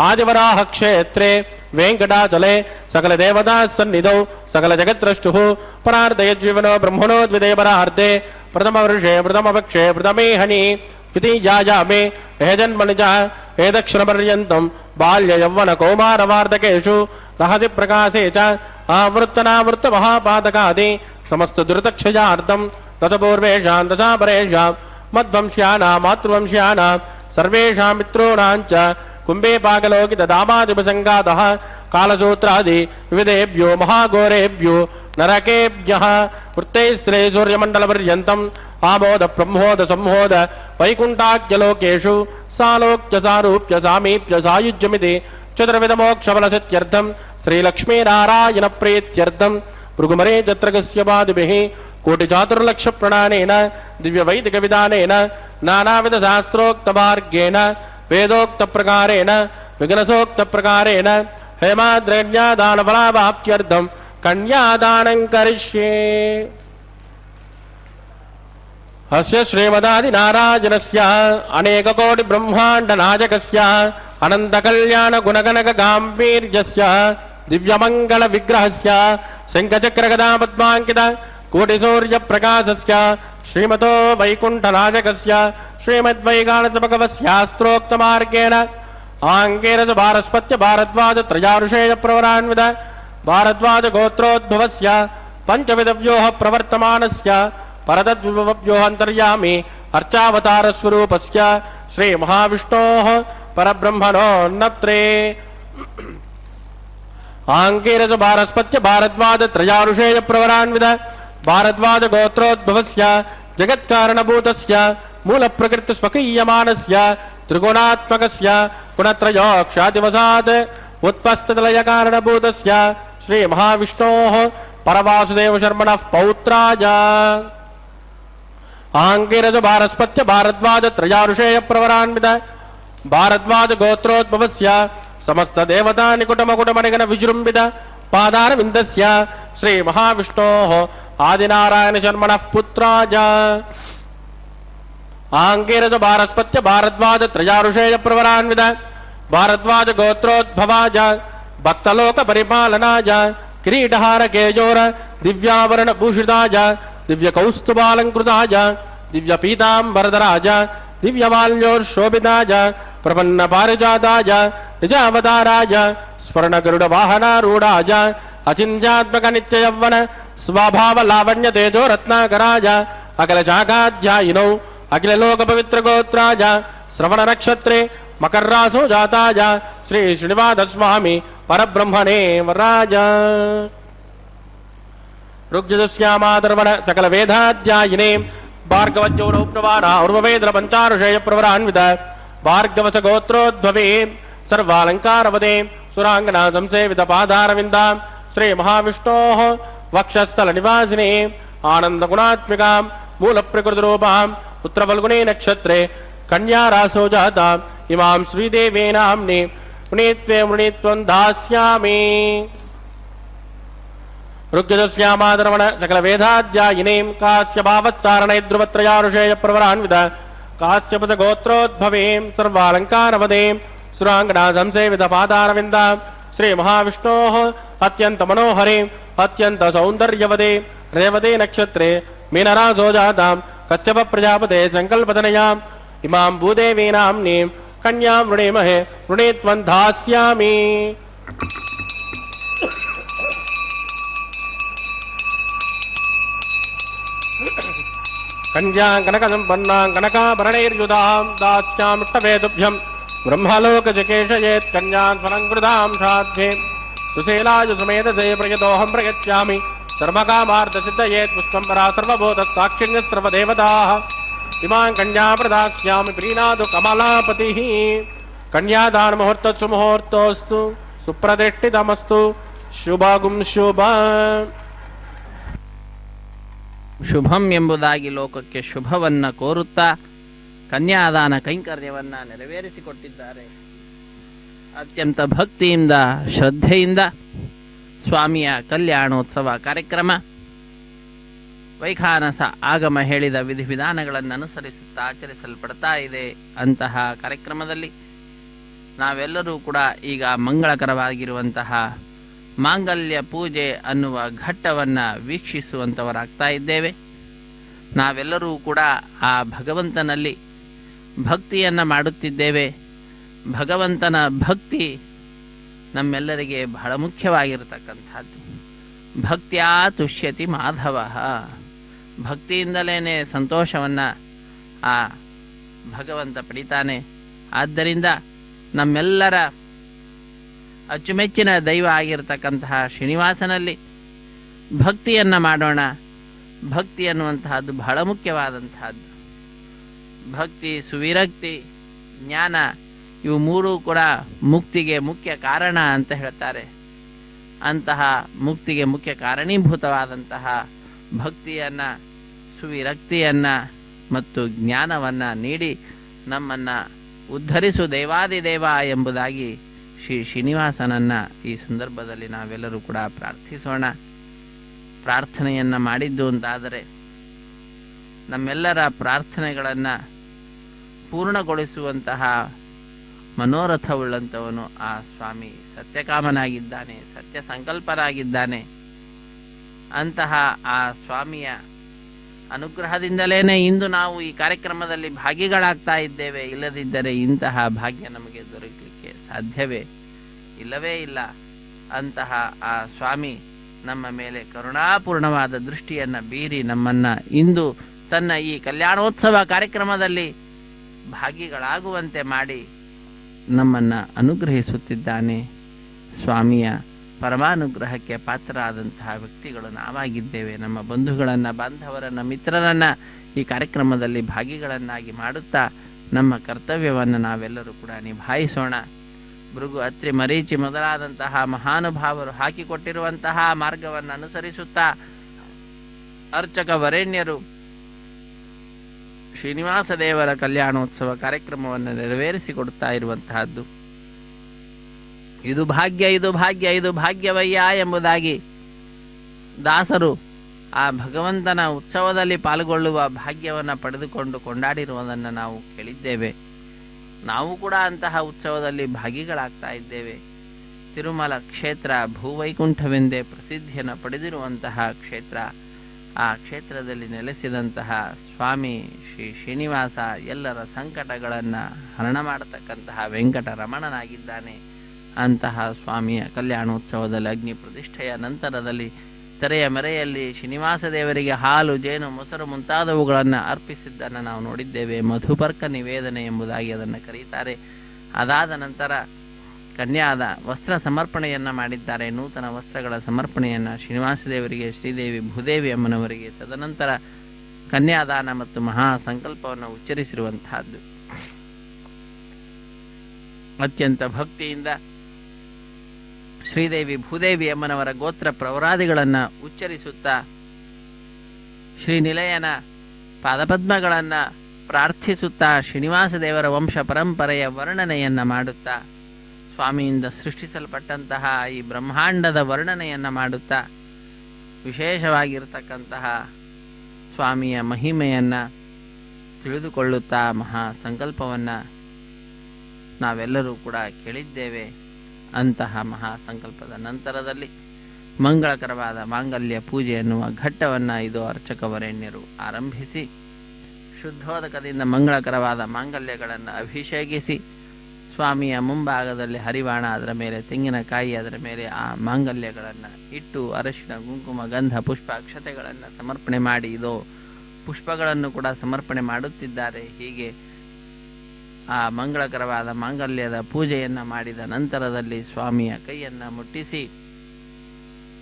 ఆదివరాహ క్షేత్రే వెంకటాచలే సకల దేవతా సన్నిధౌ సకల జగద్రష్టు పరార్ధయజ్జీవనో బ్రహ్మణో ద్విదేవరార్ధే ప్రథమ వృషే ప్రథమ పక్షే ప్రథమేహని ద్వితీయాయామే ఏజన్మనిజ ఏదక్షరపర్యంతం బాల్య యవ్వన కౌమారవార్ధకేషు రహసి ప్రకాశే చ ఆవృత్తనావృత్త మహాపాతకాది సమస్త దురితక్షయార్థం తతపూర్వేషాం దశాపరేషాం మద్వంశ్యానాం మాతృవంశ్యానాం సర్వేషాం మిత్రోణాంచ కుంభే పాకలోకిత దామాదిపసంగాతః కాలసూత్రాది వివిధేభ్యో మహాఘోరేభ్యో నరకేభ్యః వృత్తైస్త్రే సూర్యమండలపర్యంతం ఆమోద బ్రహ్మోద సంహోద వైకుంఠాఖ్యలోకేషు సాలోక్య సారూప్య సామీప్య సాయుజ్యమితి చతుర్విధమోక్షఫలసిద్ధ్యర్థం శ్రీలక్ష్మీనారాయణ ప్రీత్యర్థం భృగుమరే చత్రగస్య పాదిభిః కోటిచాతుర్లక్ష ప్రణానేన దివ్యవైదిక విధానేన నానావిధ శాస్త్రోక్త మార్గేణ వేదోక్త ప్రకారేణ విఘ్నసోక్త ప్రకారేణ హేమాద్రజ్ఞాదానఫలావాప్త్యర్థం కన్యాదానం కరిష్యే. అస్య శ్రీమదాది నారాయణస్య అనేక కోటి బ్రహ్మాండ నాయకస్య అనంత కళ్యాణ గుణగణక గాంభీర్యస్య దివ్యమంగళ విగ్రహస్య శంఖచక్ర గదా పద్మాంకిత కోటి సూర్య ప్రకాశస్య శ్రీమతో వైకుంఠ నాయకస్య శ్రీమద్వైగానస భగవస్యాస్త్రోక్త మార్గేణ ఆంగేరస భారస్పత్య భారద్వాజ త్రయారుషేయ ప్రవరాన్విత భారద్వాజ గోత్రోద్భవస్య పంచవిధ వ్యూహ ప్రవర్తమానస్య परतद्विभवभ्योऽन्तर्यामी अर्चावतारस्वरूपस्य श्रीमहाविष्णोः परब्रह्मणोन्नत्रे आङ्कीरस भारस्पत्य भारद्वाज त्रयारुषेय प्रवरान्वित भारद्वाज गोत्रोद्भवस्य जगत्कारणभूतस्य मूलप्रकृति स्वकीयमानस्य त्रिगुणात्मकस्य गुणत्रयोक्षादिवसात् उत्पस्तलयकारणभूतस्य श्रीमहाविष्णोः परवासुदेवशर्मणः पौत्राय आङ्कीरस भारस्पत्य भारद्वाज त्रयारुषेय प्रवरान्वित भारद्वाज गोत्रोद्भवस्य समस्त देवता निकुटमकुटमणिगण विजृंभित पादारविन्दस्य श्रीमहाविष्णोः आदिनारायणशर्मणः पुत्राय आङ्कीरस भारस्पत्य भारद्वाज त्रयारुषेय प्रवरान्वित भारद्वाज गोत्रोद्भवाय भक्तलोक परिपालनाय किरीटहार केजोर दिव्यावरण भूषिताय दिव्य कौस्तुभालंकृताय दिव्य पीतांबरधराय दिव्य माल्योर्शोभिताय प्रपन्न पारिजाताय निजावताराय स्वर्ण गरुड़ वाहनारूढ़ाय अचिन्त्यात्मक नित्य यौवन स्वभाव लावण्य तेजो रत्नाकराय अखिल शाखाध्यायिनौ अखिल लोक पवित्र गोत्राय श्रवण नक्षत्रे मकर रासो जाताय श्री श्रीनिवास स्वामी परब्रह्मणे वराय ऋग्यजुष्यामादर्वण सकल वेदाध्यायिने भार्गवज्योरौप्रवारा उर्ववेद्र पंचारुषेय प्रवरान्वित भार्गवस गोत्रोद्भवे सर्वालंकारवदे सुरांगना संसेवित पादारविंदा श्री महाविष्णोः वक्षस्थल निवासिने आनंद गुणात्मिका मूल प्रकृति रूपा पुत्र फल्गुने नक्षत्रे कन्या रासो जाता इमां श्रीदेवे नाम्ने पुनीत्वे मृणीत्वं दास्यामि ऋग्यजुष्यामादर्वण सकल वेदाध्यायिने काश्यपावत्सारणे ध्रुवत्रयारुषेय प्रवरान्वित काश्यपस गोत्रोद्भवे सर्वालंकारवदे सुरांगना संसेवित पादारविंदा श्री महाविष्णोः अत्यंत मनोहरे अत्यंत सौंदर्यवदे रेवदे नक्षत्रे मीनरासो जातां कश्यप प्रजापते संकल्पतनया इमां भूदेवी नाम्नी कन्यां वृणीमहे वृणीत्वं दास्यामि कन्यां कनकसम्पन्नां कनकाभरणैर्युधां दास्यामिष्टवेदुभ्यं ब्रह्मलोकजकेशयेत् कन्यां स्वलङ्कृतां साध्ये सुशीलाय सुमेधसे प्रयतोऽहं प्रयच्छामि सर्वकामार्थसिद्धयेत् पुष्पम्बरा सर्वभूतसाक्षिण्यः सर्वदेवताः इमां कन्यां प्रदास्यामि प्रीणातु कमलापतिः कन्यादानमुहूर्तः सुमुहूर्तोऽस्तु सुप्रतिष्ठितमस्तु शुभगुं शुभ ಶುಭಂ ಎಂಬುದಾಗಿ ಲೋಕಕ್ಕೆ ಶುಭವನ್ನ ಕೋರುತ್ತಾ ಕನ್ಯಾದಾನ ಕೈಂಕರ್ಯವನ್ನ ನೆರವೇರಿಸಿಕೊಟ್ಟಿದ್ದಾರೆ. ಅತ್ಯಂತ ಭಕ್ತಿಯಿಂದ ಶ್ರದ್ಧೆಯಿಂದ ಸ್ವಾಮಿಯ ಕಲ್ಯಾಣೋತ್ಸವ ಕಾರ್ಯಕ್ರಮ ವೈಖಾನಸ ಆಗಮ ಹೇಳಿದ ವಿಧಿವಿಧಾನಗಳನ್ನು ಅನುಸರಿಸುತ್ತಾ ಆಚರಿಸಲ್ಪಡ್ತಾ ಇದೆ. ಅಂತಹ ಕಾರ್ಯಕ್ರಮದಲ್ಲಿ ನಾವೆಲ್ಲರೂ ಕೂಡ ಈಗ ಮಂಗಳಕರವಾಗಿರುವಂತಹ ಮಾಂಗಲ್ಯ ಪೂಜೆ ಅನ್ನುವ ಘಟ್ಟವನ್ನು ವೀಕ್ಷಿಸುವಂಥವರಾಗ್ತಾ ಇದ್ದೇವೆ. ನಾವೆಲ್ಲರೂ ಕೂಡ ಆ ಭಗವಂತನಲ್ಲಿ ಭಕ್ತಿಯನ್ನು ಮಾಡುತ್ತಿದ್ದೇವೆ. ಭಗವಂತನ ಭಕ್ತಿ ನಮ್ಮೆಲ್ಲರಿಗೆ ಬಹಳ ಮುಖ್ಯವಾಗಿರತಕ್ಕಂಥದ್ದು. ಭಕ್ತ್ಯಾ ತುಷ್ಯತಿ ಮಾಧವ, ಭಕ್ತಿಯಿಂದಲೇ ಸಂತೋಷವನ್ನು ಆ ಭಗವಂತ ಪಡಿತಾನೆ. ಆದ್ದರಿಂದ ನಮ್ಮೆಲ್ಲರ ಅಚ್ಚುಮೆಚ್ಚಿನ ದೈವ ಆಗಿರತಕ್ಕಂತಹ ಶ್ರೀನಿವಾಸನಲ್ಲಿ ಭಕ್ತಿಯನ್ನು ಮಾಡೋಣ. ಭಕ್ತಿ ಅನ್ನುವಂತಹದ್ದು ಬಹಳ ಮುಖ್ಯವಾದಂತಹದ್ದು. ಭಕ್ತಿ, ಸುವಿರಕ್ತಿ, ಜ್ಞಾನ ಇವು ಮೂರೂ ಕೂಡ ಮುಕ್ತಿಗೆ ಮುಖ್ಯ ಕಾರಣ ಅಂತ ಹೇಳ್ತಾರೆ. ಅಂತಹ ಮುಕ್ತಿಗೆ ಮುಖ್ಯ ಕಾರಣೀಭೂತವಾದಂತಹ ಭಕ್ತಿಯನ್ನು, ಸುವಿರಕ್ತಿಯನ್ನು ಮತ್ತು ಜ್ಞಾನವನ್ನು ನೀಡಿ ನಮ್ಮನ್ನು ಉದ್ಧರಿಸು ದೇವಾದಿದೇವ ಎಂಬುದಾಗಿ ಶ್ರೀ ಶ್ರೀನಿವಾಸನನ್ನು ಈ ಸಂದರ್ಭದಲ್ಲಿ ನಾವೆಲ್ಲರೂ ಕೂಡ ಪ್ರಾರ್ಥಿಸೋಣ. ಪ್ರಾರ್ಥನೆಯನ್ನು ಮಾಡಿದ್ದು ಅಂತಾದರೆ ನಮ್ಮೆಲ್ಲರ ಪ್ರಾರ್ಥನೆಗಳನ್ನು ಪೂರ್ಣಗೊಳಿಸುವಂತಹ ಮನೋರಥವುಳ್ಳಂಥವನು ಆ ಸ್ವಾಮಿ ಸತ್ಯಕಾಮನಾಗಿದ್ದಾನೆ, ಸತ್ಯ ಸಂಕಲ್ಪನಾಗಿದ್ದಾನೆ. ಅಂತಹ ಆ ಸ್ವಾಮಿಯ ಅನುಗ್ರಹದಿಂದಲೇ ಇಂದು ನಾವು ಈ ಕಾರ್ಯಕ್ರಮದಲ್ಲಿ ಭಾಗಿಗಳಾಗ್ತಾ ಇದ್ದೇವೆ. ಇಲ್ಲದಿದ್ದರೆ ಇಂತಹ ಭಾಗ್ಯ ನಮಗೆ ದೊರಕಲಿಕ್ಕೆ ಸಾಧ್ಯವೇ ಇಲ್ಲವೇ ಇಲ್ಲ. ಅಂತಹ ಆ ಸ್ವಾಮಿ ನಮ್ಮ ಮೇಲೆ ಕರುಣಾಪೂರ್ಣವಾದ ದೃಷ್ಟಿಯನ್ನು ಬೀರಿ ನಮ್ಮನ್ನು ಇಂದು ತನ್ನ ಈ ಕಲ್ಯಾಣೋತ್ಸವ ಕಾರ್ಯಕ್ರಮದಲ್ಲಿ ಭಾಗಿಗಳಾಗುವಂತೆ ಮಾಡಿ ನಮ್ಮನ್ನು ಅನುಗ್ರಹಿಸುತ್ತಿದ್ದಾನೆ. ಸ್ವಾಮಿಯ ಪರಮಾನುಗ್ರಹಕ್ಕೆ ಪಾತ್ರರಾದಂತಹ ವ್ಯಕ್ತಿಗಳು ನಾವಾಗಿದ್ದೇವೆ. ನಮ್ಮ ಬಂಧುಗಳನ್ನು, ಬಾಂಧವರನ್ನು, ಮಿತ್ರರನ್ನು ಈ ಕಾರ್ಯಕ್ರಮದಲ್ಲಿ ಭಾಗಿಗಳನ್ನಾಗಿ ಮಾಡುತ್ತಾ ನಮ್ಮ ಕರ್ತವ್ಯವನ್ನು ನಾವೆಲ್ಲರೂ ಕೂಡ ನಿಭಾಯಿಸೋಣ. ಭೃಗು, ಅತ್ರಿ, ಮರೀಚಿ ಮೊದಲಾದಂತಹ ಮಹಾನುಭಾವರು ಹಾಕಿಕೊಟ್ಟಿರುವಂತಹ ಮಾರ್ಗವನ್ನು ಅನುಸರಿಸುತ್ತಾ ಅರ್ಚಕ ವರೇಣ್ಯರು ಶ್ರೀನಿವಾಸ ದೇವರ ಕಲ್ಯಾಣೋತ್ಸವ ಕಾರ್ಯಕ್ರಮವನ್ನು ನೆರವೇರಿಸಿಕೊಡುತ್ತಾ ಇರುವಂತಹದ್ದು. ಇದು ಭಾಗ್ಯ, ಇದು ಭಾಗ್ಯ, ಇದು ಭಾಗ್ಯವಯ್ಯ ಎಂಬುದಾಗಿ ದಾಸರು ಆ ಭಗವಂತನ ಉತ್ಸವದಲ್ಲಿ ಪಾಲ್ಗೊಳ್ಳುವ ಭಾಗ್ಯವನ್ನು ಪಡೆದುಕೊಂಡು ಕೊಂಡಾಡಿರುವುದನ್ನು ನಾವು ಕೇಳಿದ್ದೇವೆ. ನಾವು ಕೂಡ ಅಂತಹ ಉತ್ಸವದಲ್ಲಿ ಭಾಗಿಗಳಾಗ್ತಾ ಇದ್ದೇವೆ. ತಿರುಮಲ ಕ್ಷೇತ್ರ ಭೂವೈಕುಂಠವೆಂದೇ ಪ್ರಸಿದ್ಧಿಯನ್ನು ಪಡೆದಿರುವಂತಹ ಕ್ಷೇತ್ರ. ಆ ಕ್ಷೇತ್ರದಲ್ಲಿ ನೆಲೆಸಿದಂತಹ ಸ್ವಾಮಿ ಶ್ರೀ ಶ್ರೀನಿವಾಸ ಎಲ್ಲರ ಸಂಕಟಗಳನ್ನು ಹರಣ ಮಾಡತಕ್ಕಂತಹ ವೆಂಕಟರಮಣನಾಗಿದ್ದಾನೆ. ಅಂತಹ ಸ್ವಾಮಿಯ ಕಲ್ಯಾಣೋತ್ಸವದಲ್ಲಿ ಅಗ್ನಿ ಪ್ರತಿಷ್ಠೆಯ ನಂತರದಲ್ಲಿ ತೆರೆಯ ಮೆರೆಯಲ್ಲಿ ಶ್ರೀನಿವಾಸ ದೇವರಿಗೆ ಹಾಲು, ಜೇನು, ಮೊಸರು ಮುಂತಾದವುಗಳನ್ನು ಅರ್ಪಿಸಿದ್ದನ್ನು ನಾವು ನೋಡಿದ್ದೇವೆ. ಮಧುಪರ್ಕ ನಿವೇದನೆ ಎಂಬುದಾಗಿ ಅದನ್ನು ಕರೀತಾರೆ. ಅದಾದ ನಂತರ ಕನ್ಯಾದ ವಸ್ತ್ರ ಸಮರ್ಪಣೆಯನ್ನು ಮಾಡಿದ್ದಾರೆ. ನೂತನ ವಸ್ತ್ರಗಳ ಸಮರ್ಪಣೆಯನ್ನು ಶ್ರೀನಿವಾಸ ದೇವರಿಗೆ, ಶ್ರೀದೇವಿ ಭೂದೇವಿ ಅಮ್ಮನವರಿಗೆ, ತದನಂತರ ಕನ್ಯಾದಾನ ಮತ್ತು ಮಹಾ ಸಂಕಲ್ಪವನ್ನು ಉಚ್ಚರಿಸಿರುವಂತಹದ್ದು. ಅತ್ಯಂತ ಭಕ್ತಿಯಿಂದ ಶ್ರೀದೇವಿ ಭೂದೇವಿ ಅಮ್ಮನವರ ಗೋತ್ರ ಪ್ರವರಾದಿಗಳನ್ನು ಉಚ್ಚರಿಸುತ್ತಾ ಶ್ರೀನಿಲಯನ ಪಾದಪದ್ಮಗಳನ್ನು ಪ್ರಾರ್ಥಿಸುತ್ತಾ ಶ್ರೀನಿವಾಸ ದೇವರ ವಂಶ ಪರಂಪರೆಯ ವರ್ಣನೆಯನ್ನು ಮಾಡುತ್ತಾ ಸ್ವಾಮಿಯಿಂದ ಸೃಷ್ಟಿಸಲ್ಪಟ್ಟಂತಹ ಈ ಬ್ರಹ್ಮಾಂಡದ ವರ್ಣನೆಯನ್ನು ಮಾಡುತ್ತಾ ವಿಶೇಷವಾಗಿರ್ತಕ್ಕಂತಹ ಸ್ವಾಮಿಯ ಮಹಿಮೆಯನ್ನು ತಿಳಿದುಕೊಳ್ಳುತ್ತಾ ಮಹಾ ಸಂಕಲ್ಪವನ್ನು ನಾವೆಲ್ಲರೂ ಕೂಡ ಕೇಳಿದ್ದೇವೆ. ಅಂತಹ ಮಹಾ ಸಂಕಲ್ಪದ ನಂತರದಲ್ಲಿ ಮಂಗಳಕರವಾದ ಮಾಂಗಲ್ಯ ಪೂಜೆ ಎನ್ನುವ ಘಟ್ಟವನ್ನು ಇದು ಅರ್ಚಕ ವರೇಣ್ಯರು ಆರಂಭಿಸಿ ಶುದ್ಧೋದಕದಿಂದ ಮಂಗಳಕರವಾದ ಮಾಂಗಲ್ಯಗಳನ್ನು ಅಭಿಷೇಕಿಸಿ ಸ್ವಾಮಿಯ ಮುಂಭಾಗದಲ್ಲಿ ಹರಿವಾಣ, ಅದರ ಮೇಲೆ ತೆಂಗಿನಕಾಯಿ, ಅದರ ಮೇಲೆ ಆ ಮಾಂಗಲ್ಯಗಳನ್ನು ಇಟ್ಟು ಅರಶಿನ, ಕುಂಕುಮ, ಗಂಧ, ಪುಷ್ಪ, ಅಕ್ಷತೆಗಳನ್ನು ಸಮರ್ಪಣೆ ಮಾಡಿ ಇದೋ ಪುಷ್ಪಗಳನ್ನು ಕೂಡ ಸಮರ್ಪಣೆ ಮಾಡುತ್ತಿದ್ದಾರೆ. ಹೀಗೆ ಆ ಮಂಗಳಕರವಾದ ಮಾಂಗಲ್ಯದ ಪೂಜೆಯನ್ನು ಮಾಡಿದ ನಂತರದಲ್ಲಿ ಸ್ವಾಮಿಯ ಕೈಯನ್ನು ಮುಟ್ಟಿಸಿ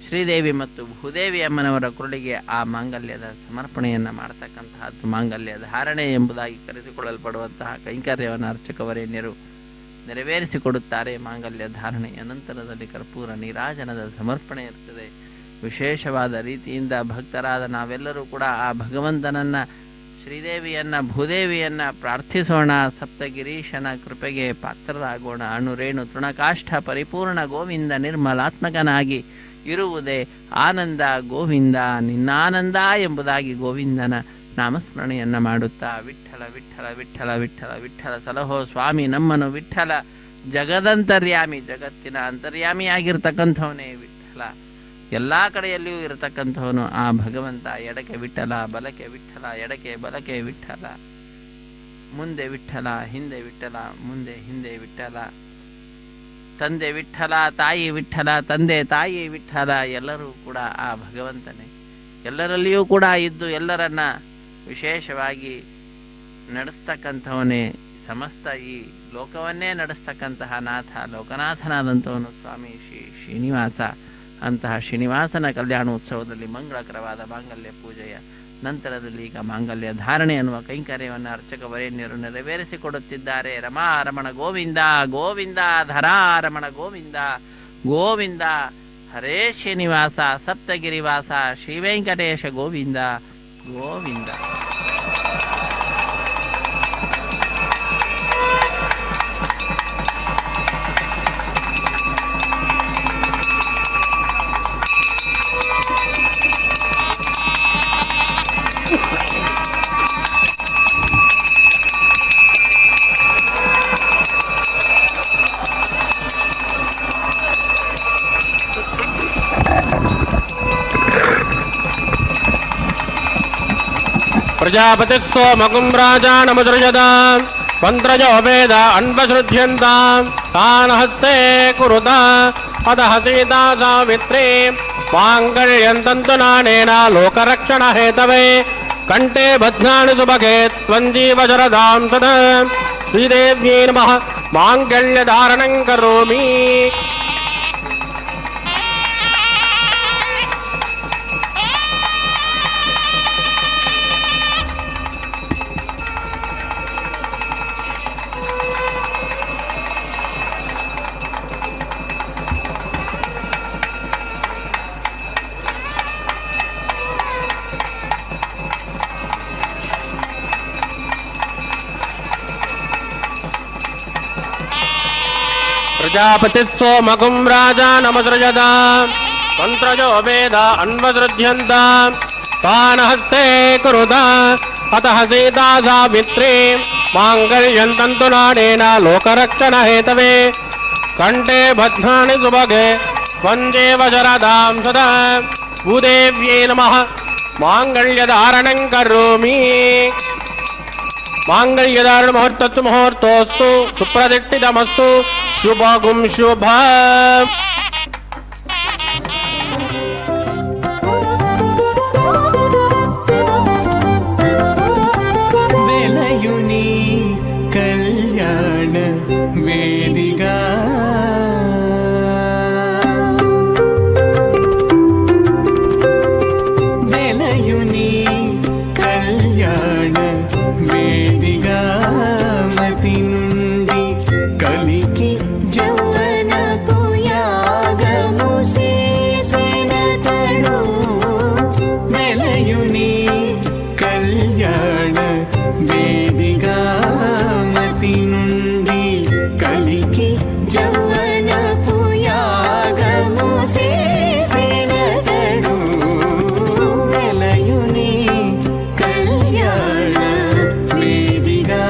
ಶ್ರೀದೇವಿ ಮತ್ತು ಭೂದೇವಿ ಅಮ್ಮನವರ ಕುರುಳಿಗೆ ಆ ಮಾಂಗಲ್ಯದ ಸಮರ್ಪಣೆಯನ್ನು ಮಾಡತಕ್ಕಂತಹದ್ದು ಮಾಂಗಲ್ಯ ಧಾರಣೆ ಎಂಬುದಾಗಿ ಕರೆಸಿಕೊಳ್ಳಲ್ಪಡುವಂತಹ ಕೈಂಕರ್ಯವನ್ನು ಅರ್ಚಕ ವರೇಣ್ಯರು ನೆರವೇರಿಸಿಕೊಡುತ್ತಾರೆ. ಮಾಂಗಲ್ಯ ಧಾರಣೆಯ ನಂತರದಲ್ಲಿ ಕರ್ಪೂರ ನೀರಾಜನದ ಸಮರ್ಪಣೆ ಇರ್ತದೆ. ವಿಶೇಷವಾದ ರೀತಿಯಿಂದ ಭಕ್ತರಾದ ನಾವೆಲ್ಲರೂ ಕೂಡ ಆ ಭಗವಂತನನ್ನು, ಶ್ರೀದೇವಿಯನ್ನ, ಭೂದೇವಿಯನ್ನ ಪ್ರಾರ್ಥಿಸೋಣ. ಸಪ್ತಗಿರೀಶನ ಕೃಪೆಗೆ ಪಾತ್ರರಾಗೋಣ. ಅಣುರೇಣು ತೃಣಕಾಷ್ಠ ಪರಿಪೂರ್ಣ ಗೋವಿಂದ ನಿರ್ಮಲಾತ್ಮಕನಾಗಿ ಇರುವುದೇ ಆನಂದ ಗೋವಿಂದ ನಿನ್ನಾನಂದ ಎಂಬುದಾಗಿ ಗೋವಿಂದನ ನಾಮಸ್ಮರಣೆಯನ್ನು ಮಾಡುತ್ತಾ ವಿಠ್ಠಲ ವಿಠ್ಠಲ ವಿಠ್ಠಲ ವಿಠ್ಠಲ ವಿಠ್ಠಲ ಸಲಹೋ ಸ್ವಾಮಿ ನಮ್ಮನು ವಿಠ್ಠಲ, ಜಗದಂತರ್ಯಾಮಿ, ಜಗತ್ತಿನ ಅಂತರ್ಯಾಮಿಯಾಗಿರ್ತಕ್ಕಂಥವನೇ ವಿಠ್ಠಲ, ಎಲ್ಲ ಕಡೆಯಲ್ಲಿಯೂ ಇರತಕ್ಕಂಥವನು ಆ ಭಗವಂತ. ಎಡಕ್ಕೆ ವಿಠ್ಠಲ, ಬಲಕ್ಕೆ ವಿಠ್ಠಲ, ಎಡಕ್ಕೆ ಬಲಕ್ಕೆ ವಿಠ್ಠಲ, ಮುಂದೆ ವಿಠ್ಠಲ, ಹಿಂದೆ ವಿಠ್ಠಲ, ಮುಂದೆ ಹಿಂದೆ ವಿಠ್ಠಲ, ತಂದೆ ವಿಠ್ಠಲ, ತಾಯಿ ವಿಠ್ಠಲ, ತಂದೆ ತಾಯಿ ವಿಠ್ಠಲ, ಎಲ್ಲರೂ ಕೂಡ ಆ ಭಗವಂತನೇ. ಎಲ್ಲರಲ್ಲಿಯೂ ಕೂಡ ಇದ್ದು ಎಲ್ಲರನ್ನ ವಿಶೇಷವಾಗಿ ನಡೆಸ್ತಕ್ಕಂಥವನೇ. ಸಮಸ್ತ ಈ ಲೋಕವನ್ನೇ ನಡೆಸ್ತಕ್ಕಂತಹ ನಾಥ, ಲೋಕನಾಥನಾದಂಥವನು ಸ್ವಾಮಿ ಶ್ರೀ ಶ್ರೀನಿವಾಸ. ಅಂತಹ ಶ್ರೀನಿವಾಸನ ಕಲ್ಯಾಣೋತ್ಸವದಲ್ಲಿ ಮಂಗಳಕರವಾದ ಮಾಂಗಲ್ಯ ಪೂಜೆಯ ನಂತರದಲ್ಲಿ ಈಗ ಮಾಂಗಲ್ಯ ಧಾರಣೆ ಎನ್ನುವ ಕೈಂಕರ್ಯವನ್ನು ಅರ್ಚಕ ವರೇಣ್ಯರು ನೆರವೇರಿಸಿಕೊಡುತ್ತಿದ್ದಾರೆ. ರಮಾರಮಣ ಗೋವಿಂದ ಗೋವಿಂದ, ಧರಾರಮಣ ಗೋವಿಂದ ಗೋವಿಂದ, ಹರೇ ಶ್ರೀನಿವಾಸ ಸಪ್ತಗಿರಿವಾಸ ಶ್ರೀ ವೆಂಕಟೇಶ ಗೋವಿಂದ ಗೋವಿಂದ. ಪ್ರಜಾಪತಿ ಸೋಮಕುಂ ರಾಜಾನಮುಸೃಜದ ಮಂತ್ರಜೋ ವೇದ ಅನ್ವಸೃಜ್ಯಂತ ತಾನ್ ಹಸ್ತೆ ಕುರುತ अतः सीता सावित्री माङ्गल्यं तन्तुनानेन लोकरक्षणहेतवे कण्ठे बध्नानि सुभगे त्वं जीवशरदां सदा श्रीदेव्यै नमः माङ्गल्यधारणं करोमि। प्रजापतिस्सोमगुं राजानमसृजत तन्त्रजो वेद अन्वसृज्यन्त तान् हस्ते कुरुत अतः सीता सावित्री माङ्गल्यं तन्तुनानेन लोकरक्षणहेतवे कण्ठे बध्नानि सुभगे त्वं जीवशरदां सदा भूदेव्यै नमः माङ्गल्यधारणं करोमि। माङ्गल्यधारण मुहूर्तस्तु मुहूर्तोऽस्तु सुप्रतिष्ठितमस्तु शुभगुं शुभ। వెలయుని కళ్యాణ వేదిగా వెలయుని కళ్యాణ వేదిగా మతి నుండి కలికి యౌవనపు యాగము చేసినతడు వెలయుని కళ్యాణ వేదిగా మతి నుండి కలికి యౌవనపు యాగము చేసినతడు వెలయుని కళ్యాణ వేదిగా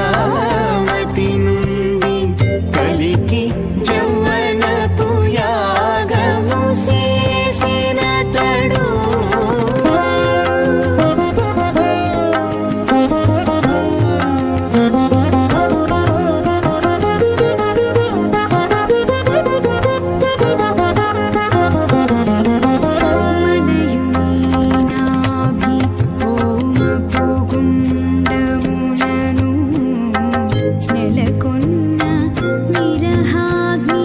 మతి నుండి కలికి యౌవనపు యాగము చేసినతడు మనయుని హోమపు గుండమునను నెలకొన్న విరహాగ్ని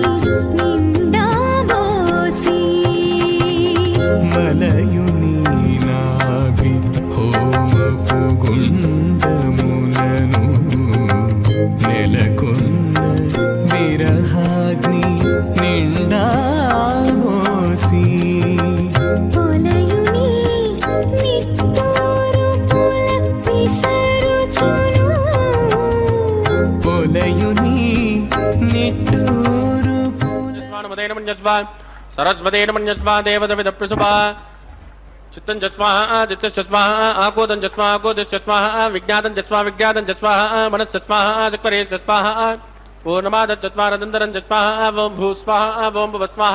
నిండా బోసి మలయుని నాభి హోమపు గుండములను నెలకొన్న విరహాగ్ని నిండా మోసి పొలయుని నిట్టూరు పుల విసరుచును పొలయుని నిట్టూరు सरस्वतेन मन्यस्वा देवदविद प्रसुभा चित्तं जस्वा चित्तस्वा आकोदं जस्वा आकोदस्वा विज्ञातं जस्वा विज्ञातं जस्वा मनस्स्वा चक्रे जस्वा पूर्णमादत्वारदन्तरं जस्वा वों भूस्वा वों भुवस्वा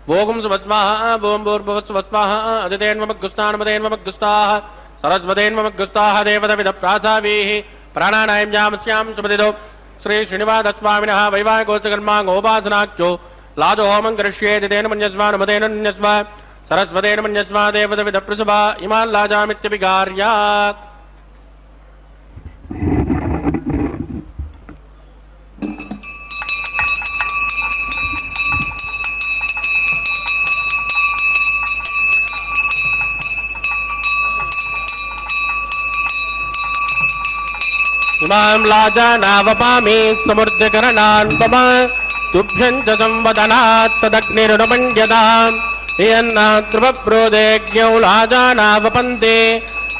भोगुं सुवस्वा वों भूर्भुवस्वा अदितेन्ममग्गुस्तान्मदेन्ममग्गुस्ताः सरस्वतेन्ममग्गुस्ताः देवदविद प्रासावीः प्राणानायं यामस्यां सुपदितो श्री श्रीनिवासस्वामिनः वैवाहिकोत्सकर्मा गोपासनाख्यो लाजो होमं करिष्येति तेन मन्यस्वा नमतेन मन्यस्वा सरस्वतेन मन्यस्वा देवदविद प्रसुभा इमान् लाजामित्यभिगार्यात्। इमां लाजानावपामि समृद्धिकरणान् मम तुभ्यं च संवदनात् तदग्निरुपण्यताम् यन्नाद्रुवप्रोदेज्ञौ लाजानावपन्ते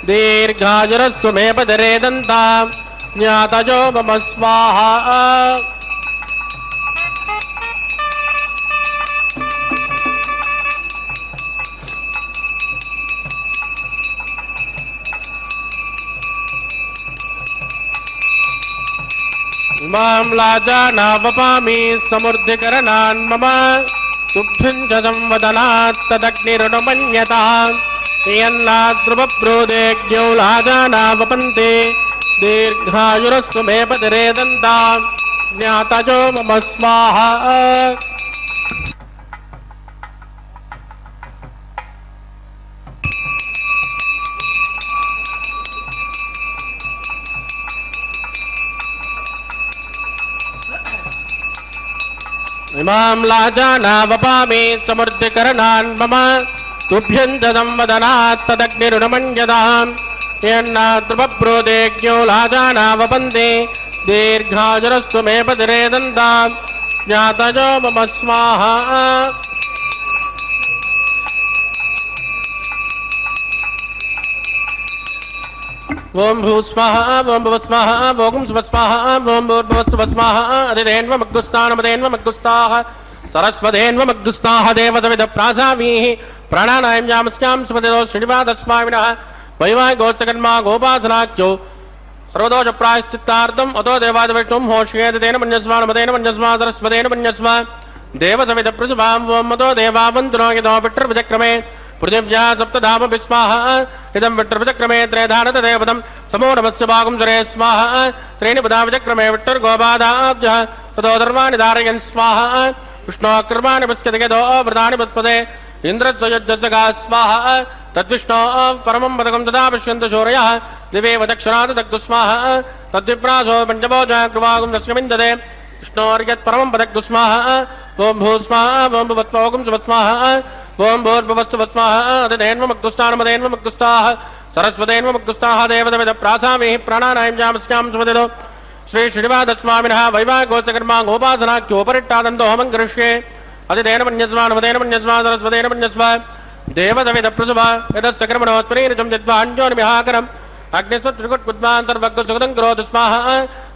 दीर्घायुरस्तु मे पदरे दन्ताम् ज्ञातजो मम स्वाहा। इमां लाजानावपामि समृद्धिकरणान् मम तुभ्यं च संवदनात् तदग्निरुपण्यताम् यन्नाद्रुवप्रोदेज्ञौ लाजानावपन्ते दीर्घायुरस्तु मे पदरे दन्ताम् ज्ञातजो मम स्वाहा। इमां लाजानावपामि समृद्धिकरणान् मम तुभ्यं च संवदनात् तदग्निरुणमञ्जताम् येन्नाद्रुपप्रोदेज्ञो लाजानावपन्ति दीर्घाजुरस्तु मे पतिरे दन्ताम् ज्ञातयो मम स्वाहा ओम भू स्वाहा ओम भुव स्वाहा ओम सुव स्वाहा ओम भूर्भुवस्सुव स्वाहा अधिदेन्वमग्गुस्तानमदेन्वमग्गुस्ताः सरस्वतेन्वमग्गुस्ताः देवतविदप्रासावीः प्राणानायं यामस्यां सुपतितो श्रीनिवासस्वामिनः वैवाहिकोत्सकर्मा गोपासनाख्यो सर्वदोष प्रायश्चित्तार्थम् अतो देवादिविष्णुं होष्येत तेन मन्यस्वानमतेन मन्यस्वा सरस्वतेन मन्यस्वा देवसविदप्रसुभां ओं मतो देवावन्तुनो यतो विट्टर्विचक्रमे पृथिव्या सप्तधाम विस्वाहा इदं विट्टर्विचक्रमे त्रयधानतदेवतं समो नमस्य भागं सुरे स्वाहा त्रीणि पदा विचक्रमे विट्टर्गोपादाब्जः ततो धर्माणि धारयन् स्वाहा विष्णोकृर्माणि पश्यतगतो व्रतानि पस्पदे इन्द्रस्वयज्जगा स्वाहा तद्विष्णो परमं पदकं तदा पश्यन्तु शौर्यः दिवेव दक्षिणात् दग्धु स्वाहा तद्विप्रासो पञ्चभोजा कृपागुं तस्यमिन्दते विष्णोर्यत् परमं पदग्धु स्वाहा ओं भू स्वाहा ओं भुवत्वोगुं सुवत्स्वाहा ओं भूर्भुवत्सुवत्स्वाहा अधिदेन्वमग्गुस्तानमदेन्वमग्गुस्ताः सरस्वतेन्वमग्गुस्ताः देवतविदप्रासावीः प्राणानायं यामस्यां सुपतितो श्री श्रीनिवासस्वामिनः वैवाहिकोत्सकर्मा गोपासनाख्योपरिट्टादन्तो होमं करिष्ये अधिदेन मन्यस्वानमदेन मन्यस्वा सरस्वतेन मन्यस्वा देवतविदप्रसुभा यदस्सकर्मणोत्परीनिचं यद्वाञ्जोनिमिहाकरम् अग्निस्त्रिकुट्पुष्पान्तर्भक्तुसुगतं करोतु स्वाहा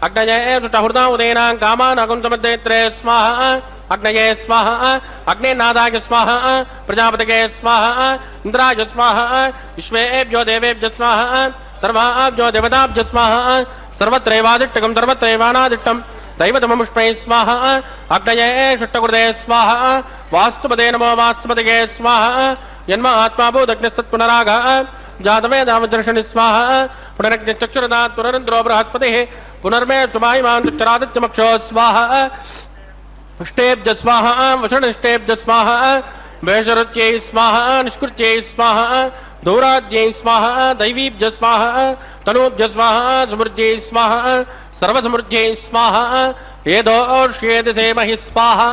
अग्नये सुटहृदा उदयनां कामान् अकुन्तमद्दैत्रे स्वाहा अग्नये स्वाहा अग्निनादाय स्वाहा प्रजापतये स्वाहा इन्द्राय स्वाहा विश्वेभ्यो देवेभ्यो स्वाहा सर्वाभ्यो देवताभ्यो स्वाहा सर्वत्रैवादिष्टकं सर्वत्रैवानादिष्टं दैवतममुष्मै स्वाहा अग्नये षट्टकृते स्वाहा वास्तुपदे नमो वास्तुपतये स्वाहा यन्म आत्मा भूदग्निस्तत्पुनरागः जातवेदावदर्शनि स्वाहा पुनरग्निश्चक्षुरदात् पुनरिन्द्रो बृहस्पतिः पुनर्मे शुभायमान्तरादित्यमक्षो स्वाहा अष्टेभ्य स्वाहा वषणष्टेभ्य स्वाहा वैशरुत्यै स्वाहा निष्कृत्यै स्वाहा दौराज्यै स्वाहा दैवीभ्य स्वाहा तनूभ्य स्वाहा समृद्ध्यै स्वाहा सर्वसमृद्ध्यै स्वाहा येदोष्येति सेमहि स्वाहा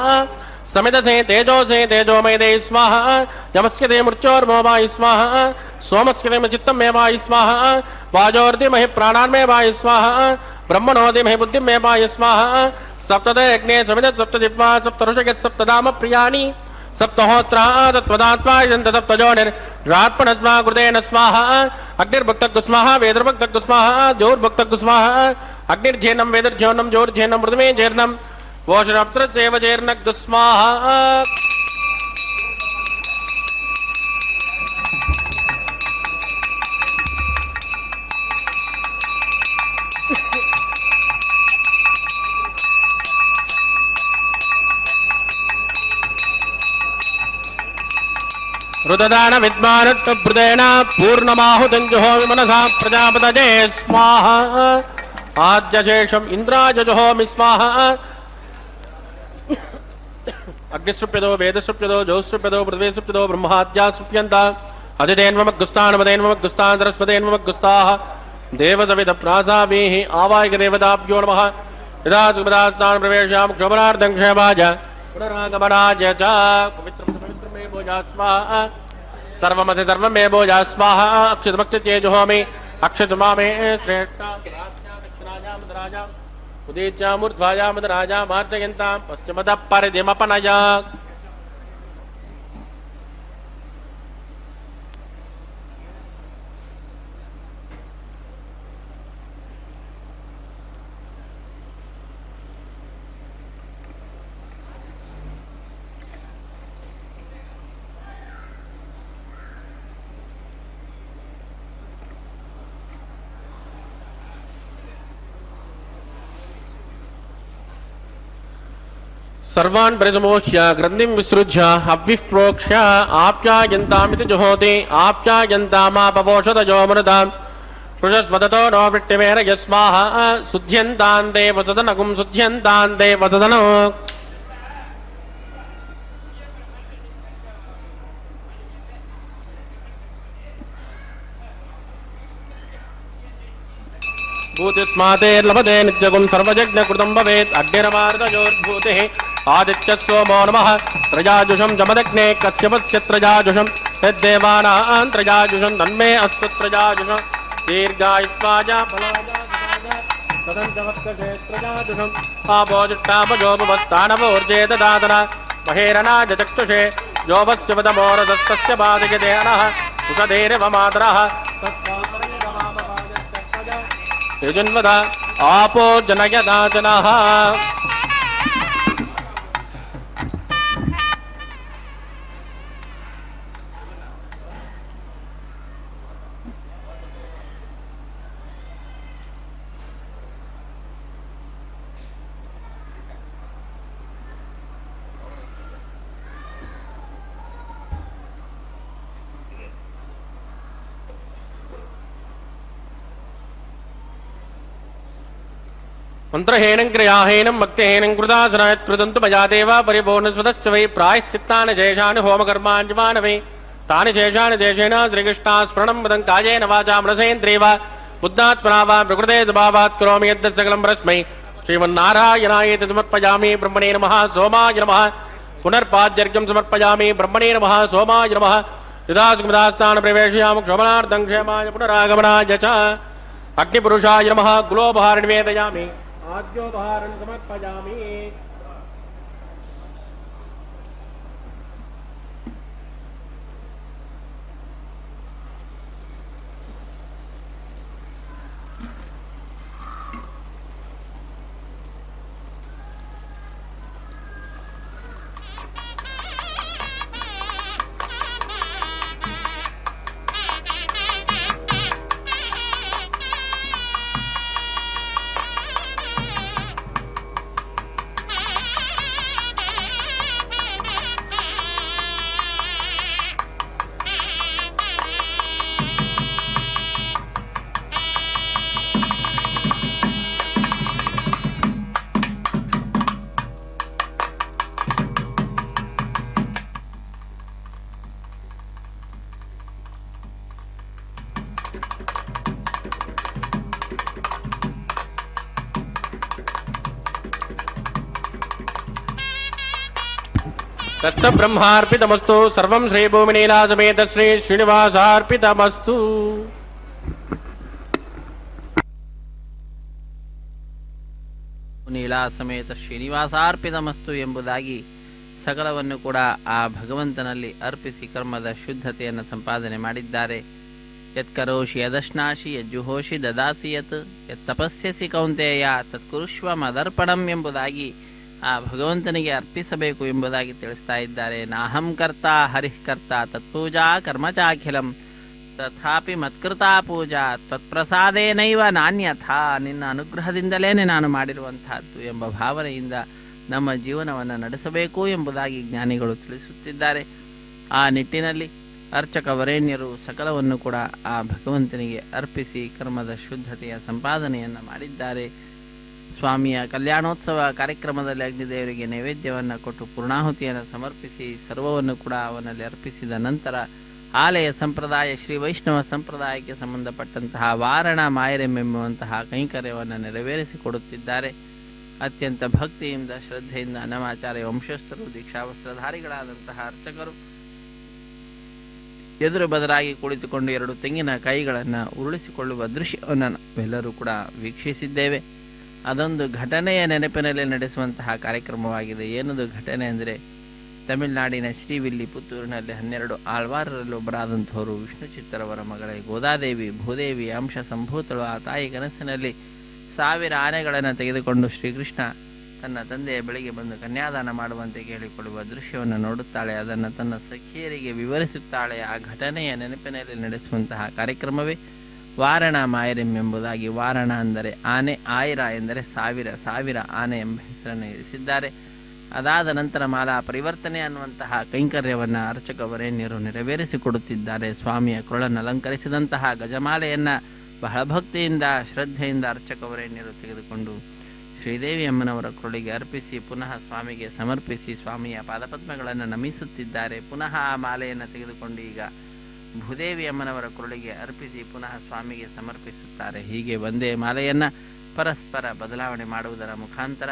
समिदसे तेजोसे तेजोमयदे स्वाहा यमस्य ते मृत्योर्मोवायि स्वाहा सोमस्य ते चित्तं मे वायि स्वाहा वाजोर्दिमहि प्राणान्मे वायि स्वाहा ब्रह्मणोदिमहि बुद्धिं मे वायि स्वाहा सप्तदे अग्ने समिद सप्तजिह्वा सप्तऋषयः सप्तधाम प्रियाणि सप्तहोत्रा तत्त्वदात्मायन्त सप्तजोनिर्रात्मनस्मा कृतेन स्वाहा अग्निर्भक्तः स्वाहा वेदर्भक्तः स्वाहा द्योर्भक्तः स्वाहा अग्निर्जेर्नं वेदर्ज्योर्नं ज्योर्जेर्नं मृदमे जेर्नं वोषरप्त्रसेव जेर्नग् स्वाहा रुददान विद्मानत्वभृतेन पूर्णमाहुतं जुहोमि मनसा प्रजापतये स्वाहा आद्यशेषम् इन्द्राय जुहोमि स्वाहा अग्निसुप्यदो वेदसुप्यदो जोसुप्यदो पृथ्वीसुप्यदो ब्रह्माद्या सुप्यन्ता अधिदेन्वमग्गुस्तानमदेन्वमग्गुस्तान् सरस्वतेन्वमग्गुस्ताः देवसविदप्रासावीः आवाहिकदेवताभ्यो नमः यदा सुखदास्तान् प्रवेशामि क्षोभनार्थं क्षेमाय पुनरागमनाय च पवित्रमे भोजा स्वाहा सर्वमसि सर्वमे भोजा स्वाहा अक्षतमक्षत्ये जुहोमि अक्षतमामे श्रेष्ठा दक्षिणायां उदीच्यामूर्ध्वायां मदराजां मार्जयन्तां पश्चिमतः परिधिमपनया सर्वान् परिसमोह्य ग्रन्थिं विसृज्य अव्युप्रोक्ष्य आप्यायन्तामिति जुहोति आप्यायन्तामापवोषधजोमृतां पृषस्वदतो नो वृट्टिमेन यस्माः शुध्यन्तान् देवसदनगुं शुध्यन्तान् देवसदनो भूतिस्मातेर्लभते नित्यगुं सर्वयज्ञकृतं भवेत् अग्निरमार्तयोर्भूतिः ಆದಿತ್ಯ ಸೋಮೋ ನಮಃ ತ್ರಜಾಜುಷಂ ಜಮದಗ್ನೆ ಕಶ್ಯಪಸ್ಯ ತ್ರಜಾಜುಷಂ ಯದ್ದೇವಾನಾಂ ತ್ರಜಾಜುಷಂ ತನ್ಮೇ ಅಸ್ತು ತ್ರಜಾಜುಷಂ ದೀರ್ಘಾಯುಷ್ಮಾಜ ಫಲಾಜಾಜುಷಂ ಆಭೋಜುಷ್ಟಾಪಜೋಪವಸ್ತಾನವೋರ್ಜೇತ ದಾತನ ಮಹೇರನಾಜ ಚಕ್ಷುಷೇ ಜೋಪಸ್ಯ ಪದಮೋರಸಸ್ತಸ್ಯ ಪಾದಯತೆ ಅನಃ ಸುಖಧೇರವ ಮಾತರಃ ಯಜನ್ವದ ಆಪೋ ಜನಯದಾಚನಃ. ಮಂತ್ರಹೇನಂ ಕ್ರಿಯಾಹೇನಂ ಭಕ್ತಿಹೇನಂ ಕೃತಾಸನಾಯತ್ ಕೃತಂತು ಮಯಾ ದೇವ ಪರಿಪೂರ್ಣಸ್ವತಶ್ಚ ವೈ ಪ್ರಾಯಶ್ಚಿತ್ತಾನಿ ಶೇಷಾನಿ ಹೋಮಕರ್ಮಾಂಜಮಾನ ವೈ ತಾನಿ ಶೇಷಾನಿ ಶೇಷೇಣ ಶ್ರೀಕೃಷ್ಣ ಸ್ಮರಣಂ ವದಂ ಕಾಯೇನ ವಾಚಾ ಮನಸೇಂದ್ರಿಯವ ಬುದ್ಧಾತ್ಮನಾ ವಾ ಪ್ರಕೃತೆ ಸ್ವಭಾವಾತ್ ಕರೋಮಿ ಯದ್ ಸಕಲಂ ಪರಸ್ಮೈ ಶ್ರೀಮನ್ನಾರಾಯಣಾಯೇತಿ ಸಮರ್ಪಯಾಮಿ ಬ್ರಹ್ಮಣೇ ನಮಃ ಸೋಮಾಯ ನಮಃ ಪುನರ್ಪಾದ್ಯರ್ಘ್ಯಂ ಸಮರ್ಪಯಾಮಿ ಬ್ರಹ್ಮಣೇ ನಮಃ ಸೋಮಾಯ ನಮಃ ಯದಾಸ್ಮದಾಸ್ಥಾನ ಪ್ರವೇಶಯಾಮ ಕ್ಷಮಣಾರ್ಥಂ ಕ್ಷೇಮಾಯ ಪುನರಾಗಮನಾಯ ಚ ಅಗ್ನಿಪುರುಷಾಯ ನಮಃ ಗುಲೋಪಹಾರ ನಿವೇದಯಾಮಿ ಆದ್ಯೋಪಹಾರಂ ಸಮರ್ಪಯಾಮಿ. ತತ್ತ ಬ್ರಹ್ಮಾರ್ಪಿತಮಸ್ತು ಸರ್ವಂ ಶ್ರೀ ಭೂಮಿನೀಲಾ ಸಮೇತ ಶ್ರೀ ಶ್ರೀನಿವಾಸಾರ್ಪಿತಮಸ್ತು. ನೀಲಾ ಸಮೇತ ಶ್ರೀನಿವಾಸಾರ್ಪಿತಮಸ್ತು ಎಂಬುದಾಗಿ ಸಕಲವನ್ನು ಕೂಡ ಆ ಭಗವಂತನಲ್ಲಿ ಅರ್ಪಿಸಿ ಕರ್ಮದ ಶುದ್ಧತೆಯನ್ನು ಸಂಪಾದನೆ ಮಾಡಿದ್ದಾರೆ. ಯತ್ಕರೋಷಿ ಯದಶ್ನಾಶಿ ಯಜ್ಜುಹೋಷಿ ದದಾಸಿ ಯತ್ ಯತ್ತಪಸ್ಯಸಿ ಕೌಂತೆಯ ತತ್ಕುರುಷ್ವ ಮದರ್ಪಣಂ ಎಂಬುದಾಗಿ ಆ ಭಗವಂತನಿಗೆ ಅರ್ಪಿಸಬೇಕು ಎಂಬುದಾಗಿ ತಿಳಿಸ್ತಾ ಇದ್ದಾರೆ. ನಾಹಂ ಕರ್ತ ಹರಿಃ ಕರ್ತ ತತ್ಪೂಜಾ ಕರ್ಮಚಾಖಿಲಂ ತಥಾಪಿ ಮತ್ಕೃತಾ ಪೂಜಾ ತ್ವತ್ಪ್ರಸಾದೇನೈವ ನಾನ್ಯಥಾ, ನಿನ್ನ ಅನುಗ್ರಹದಿಂದಲೇ ನಾನು ಮಾಡಿರುವಂತಹದ್ದು ಎಂಬ ಭಾವನೆಯಿಂದ ನಮ್ಮ ಜೀವನವನ್ನು ನಡೆಸಬೇಕು ಎಂಬುದಾಗಿ ಜ್ಞಾನಿಗಳು ತಿಳಿಸುತ್ತಿದ್ದಾರೆ. ಆ ನಿಟ್ಟಿನಲ್ಲಿ ಅರ್ಚಕ ವರೇಣ್ಯರು ಸಕಲವನ್ನು ಕೂಡ ಆ ಭಗವಂತನಿಗೆ ಅರ್ಪಿಸಿ ಕರ್ಮದ ಶುದ್ಧತೆಯ ಸಂಪಾದನೆಯನ್ನು ಮಾಡಿದ್ದಾರೆ. ಸ್ವಾಮಿಯ ಕಲ್ಯಾಣೋತ್ಸವ ಕಾರ್ಯಕ್ರಮದಲ್ಲಿ ಅಗ್ನಿದೇವರಿಗೆ ನೈವೇದ್ಯವನ್ನು ಕೊಟ್ಟು ಪೂರ್ಣಾಹುತಿಯನ್ನು ಸಮರ್ಪಿಸಿ ಸರ್ವವನ್ನು ಕೂಡ ಅವನಲ್ಲಿ ಅರ್ಪಿಸಿದ ನಂತರ ಆಲಯ ಸಂಪ್ರದಾಯ ಶ್ರೀ ವೈಷ್ಣವ ಸಂಪ್ರದಾಯಕ್ಕೆ ಸಂಬಂಧಪಟ್ಟಂತಹ ವಾರಣ ಮಾಯರೆಂಬೆಂಬುವಂತಹ ಕೈಂಕರ್ಯವನ್ನು ನೆರವೇರಿಸಿಕೊಡುತ್ತಿದ್ದಾರೆ. ಅತ್ಯಂತ ಭಕ್ತಿಯಿಂದ ಶ್ರದ್ಧೆಯಿಂದ ಅನ್ನಮಾಚಾರ್ಯ ವಂಶಸ್ಥರು ದೀಕ್ಷಾವಸ್ತ್ರಧಾರಿಗಳಾದಂತಹ ಅರ್ಚಕರು ಎದುರು ಬದಲಾಗಿ ಕುಳಿತುಕೊಂಡು 2 ತೆಂಗಿನ ಕೈಗಳನ್ನು ಉರುಳಿಸಿಕೊಳ್ಳುವ ದೃಶ್ಯವನ್ನು ನಾವೆಲ್ಲರೂ ಕೂಡ ವೀಕ್ಷಿಸಿದ್ದೇವೆ. ಅದೊಂದು ಘಟನೆಯ ನೆನಪಿನಲ್ಲಿ ನಡೆಸುವಂತಹ ಕಾರ್ಯಕ್ರಮವಾಗಿದೆ. ಏನದು ಘಟನೆ ಅಂದರೆ, ತಮಿಳುನಾಡಿನ ಶ್ರೀವಿಲ್ಲಿ ಪುತ್ತೂರಿನಲ್ಲಿ 12 ಆಳ್ವಾರರಲ್ಲಿ ಒಬ್ಬರಾದಂಥವರು ವಿಷ್ಣು ಚಿತ್ತರವರ ಮಗಳೇ ಗೋದಾದೇವಿ ಭೂದೇವಿ ಅಂಶ ಸಂಭೂತಳು. ಆ ತಾಯಿ ಕನಸಿನಲ್ಲಿ 1000 ಆನೆಗಳನ್ನು ತೆಗೆದುಕೊಂಡು ಶ್ರೀಕೃಷ್ಣ ತನ್ನ ತಂದೆಯ ಬಳಿಗೆ ಬಂದು ಕನ್ಯಾದಾನ ಮಾಡುವಂತೆ ಕೇಳಿಕೊಳ್ಳುವ ದೃಶ್ಯವನ್ನು ನೋಡುತ್ತಾಳೆ. ಅದನ್ನು ತನ್ನ ಸಖಿಯರಿಗೆ ವಿವರಿಸುತ್ತಾಳೆ. ಆ ಘಟನೆಯ ನೆನಪಿನಲ್ಲಿ ನಡೆಸುವಂತಹ ಕಾರ್ಯಕ್ರಮವೇ ವಾರಣ ಮಾಯರೆಂಬುದಾಗಿ. ವಾರಣ ಅಂದರೆ ಆನೆ, ಆಯಿರ ಎಂದರೆ 1000 ಆನೆ ಎಂಬ ಹೆಸರನ್ನು ಇರಿಸಿದ್ದಾರೆ. ಅದಾದ ನಂತರ ಮಾಲಾ ಪರಿವರ್ತನೆ ಅನ್ನುವಂತಹ ಕೈಂಕರ್ಯವನ್ನು ಅರ್ಚಕ ವರೇಣ್ಯರು ನೆರವೇರಿಸಿಕೊಡುತ್ತಿದ್ದಾರೆ. ಸ್ವಾಮಿಯ ಕೊರಳನ್ನು ಅಲಂಕರಿಸಿದಂತಹ ಗಜಮಾಲೆಯನ್ನು ಬಹಳ ಭಕ್ತಿಯಿಂದ ಶ್ರದ್ಧೆಯಿಂದ ಅರ್ಚಕ ವರೇಣ್ಯರು ತೆಗೆದುಕೊಂಡು ಶ್ರೀದೇವಿ ಅಮ್ಮನವರ ಕೊರಳಿಗೆ ಅರ್ಪಿಸಿ ಪುನಃ ಸ್ವಾಮಿಗೆ ಸಮರ್ಪಿಸಿ ಸ್ವಾಮಿಯ ಪಾದಪದ್ಮಗಳನ್ನು ನಮಿಸುತ್ತಿದ್ದಾರೆ. ಪುನಃ ಆ ಮಾಲೆಯನ್ನು ತೆಗೆದುಕೊಂಡು ಈಗ ಭೂದೇವಿ ಅಮ್ಮನವರ ಕೊರಳಿಗೆ ಅರ್ಪಿಸಿ ಪುನಃ ಸ್ವಾಮಿಗೆ ಸಮರ್ಪಿಸುತ್ತಾರೆ. ಹೀಗೆ ಒಂದೇ ಮಾಲೆಯನ್ನು ಪರಸ್ಪರ ಬದಲಾವಣೆ ಮಾಡುವುದರ ಮುಖಾಂತರ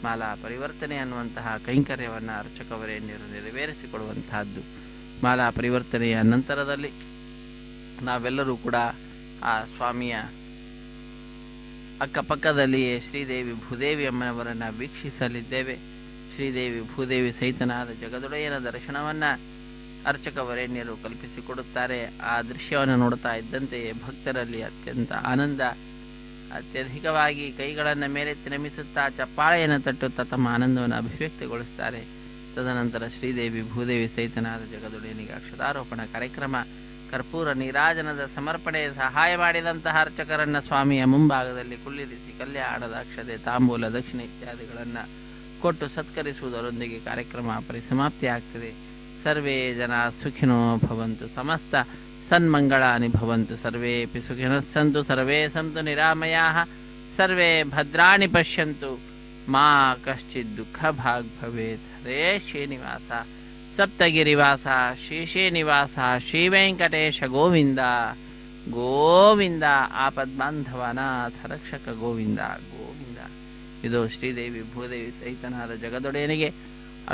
ಮಾಲಾ ಪರಿವರ್ತನೆ ಅನ್ನುವಂತಹ ಕೈಂಕರ್ಯವನ್ನು ಅರ್ಚಕವರೇಣ್ಯರು ನೆರವೇರಿಸಿಕೊಡುವಂತಹದ್ದು. ಮಾಲಾ ಪರಿವರ್ತನೆಯ ನಂತರದಲ್ಲಿ ನಾವೆಲ್ಲರೂ ಕೂಡ ಆ ಸ್ವಾಮಿಯ ಅಕ್ಕಪಕ್ಕದಲ್ಲಿಯೇ ಶ್ರೀದೇವಿ ಭೂದೇವಿ ಅಮ್ಮನವರನ್ನು ವೀಕ್ಷಿಸಲಿದ್ದೇವೆ. ಶ್ರೀದೇವಿ ಭೂದೇವಿ ಸಹಿತನಾದ ಜಗದೊಡೆಯನ ದರ್ಶನವನ್ನು ಅರ್ಚಕವರೇಣ್ಯರು ಕಲ್ಪಿಸಿಕೊಡುತ್ತಾರೆ. ಆ ದೃಶ್ಯವನ್ನು ನೋಡ್ತಾ ಇದ್ದಂತೆಯೇ ಭಕ್ತರಲ್ಲಿ ಅತ್ಯಂತ ಆನಂದ, ಅತ್ಯಧಿಕವಾಗಿ ಕೈಗಳನ್ನು ಮೇಲೆತ್ತಿ ನಮಿಸುತ್ತಾ ಚಪ್ಪಾಳೆಯನ್ನು ತಟ್ಟುತ್ತಾ ತಮ್ಮ ಆನಂದವನ್ನು ಅಭಿವ್ಯಕ್ತಿಗೊಳಿಸುತ್ತಾರೆ. ತದನಂತರ ಶ್ರೀದೇವಿ ಭೂದೇವಿ ಸಹಿತನಾದ ಜಗದೊಡೆಯನಿಗೆ ಅಕ್ಷತಾರೋಪಣ ಕಾರ್ಯಕ್ರಮ, ಕರ್ಪೂರ ನೀರಾಜನದ ಸಮರ್ಪಣೆ, ಸಹಾಯ ಮಾಡಿದಂತಹ ಅರ್ಚಕರನ್ನು ಸ್ವಾಮಿಯ ಮುಂಭಾಗದಲ್ಲಿ ಕುಳ್ಳಿರಿಸಿ ಕಲ್ಯಾಣದ ಅಕ್ಷತೆ, ತಾಂಬೂಲ, ದಕ್ಷಿಣೆ ಇತ್ಯಾದಿಗಳನ್ನು ಕೊಟ್ಟು ಸತ್ಕರಿಸುವುದರೊಂದಿಗೆ ಕಾರ್ಯಕ್ರಮ ಪರಿಸಮಾಪ್ತಿ ಆಗ್ತದೆ. ಸರ್ವೇ ಜನ ಸುಖಿನೋ ಭವಂತು, ಸಮಸ್ತ ಸನ್ಮಂಗಳಾನಿ ಭವಂತು, ಸರ್ವೇಪಿ ಸುಖಿನಃ ಸಂತು, ಸರ್ವೇ ಸಂತು ನಿರಾಮಯಾಃ, ಸರ್ವೇ ಭದ್ರಾಣಿ ಪಶ್ಯಂತು, ಮಾ ಕಶ್ಚಿತ್ ದುಃಖ ಭಾಗ್ ಭವೇತ್. ಹರೇ ಶ್ರೀನಿವಾಸ, ಸಪ್ತಗಿರಿವಾಸ, ಶ್ರೀ ಶ್ರೀನಿವಾಸ, ಶ್ರೀ ವೆಂಕಟೇಶ ಗೋವಿಂದ ಗೋವಿಂದ, ಆಪದ್ಬಾಂಧವನಾಥ ರಕ್ಷಕ ಗೋವಿಂದ ಗೋವಿಂದ. ಇದು ಶ್ರೀದೇವಿ ಭೂದೇವಿ ಸಹಿತನಾದ ಜಗದೊಡೆಯನಿಗೆ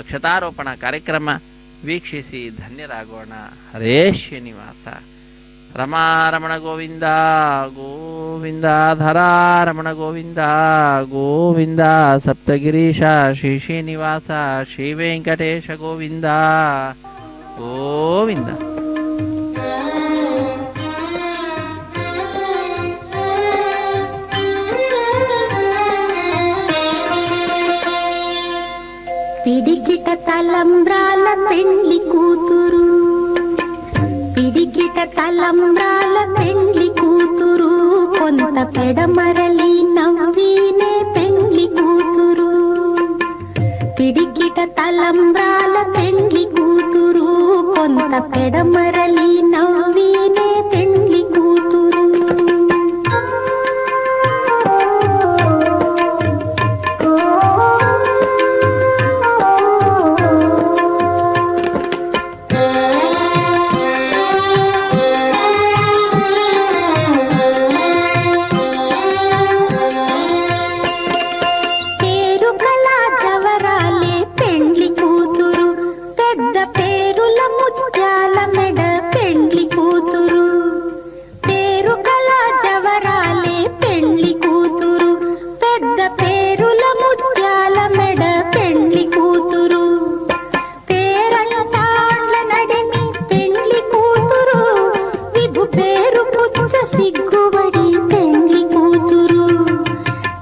ಅಕ್ಷತಾರೋಪಣ ಕಾರ್ಯಕ್ರಮ. ವೀಕ್ಷಿಸಿ ಧನ್ಯರಾಗೋಣ. ಹರೇ ಶ್ರೀನಿವಾಸ. ರಮಾರಮಣ ಗೋವಿಂದ ಗೋವಿಂದ, ಧರಾರಮಣ ಗೋವಿಂದ ಗೋವಿಂದ, ಸಪ್ತಗಿರೀಶ ಶ್ರೀ ಶ್ರೀನಿವಾಸ, ಶ್ರೀ ವೆಂಕಟೇಶ ಗೋವಿಂದ ಗೋವಿಂದ. పిడికిట తలంబ్రాల పెండ్లి కూతురు, పిడికిట తలంబ్రాల పెండ్లి కూతురు, కొంత పెడమరలి నవ్వినే పెండ్లి కూతురు. పిడికిట తలంబ్రాల పెండ్లి కూతురు, కొంత పెడమరలి నవ్వినే పెండ్లి కూతురు. సిగ్గుబడి పెండ్లి కూతురు,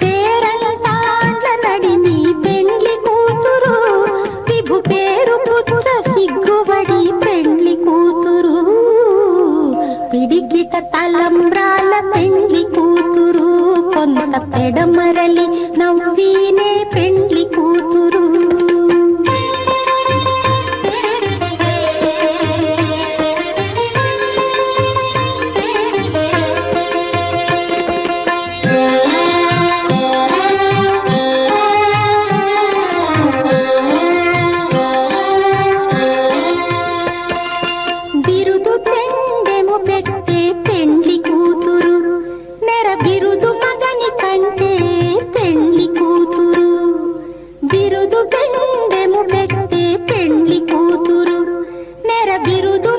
పేరంటాండ్ల నడిమి పెండ్లి కూతురు, విభు పేరు పుచ్చ సిగ్గుబడి పెండ్లి కూతురు. పిడికిట తలంబ్రాల పెండ్లి కూతురు, కొంత పెడమరలి నవ్వినే పెండ్లి కూతురు. బిరుదు పెండెము పెట్టే పెండ్లి కూతురు, నెర బిరుదు మగని కంటే పెండ్లి కూతురు. బిరుదు పెండెము పెట్టే పెండ్లి కూతురు, నెర బిరుదు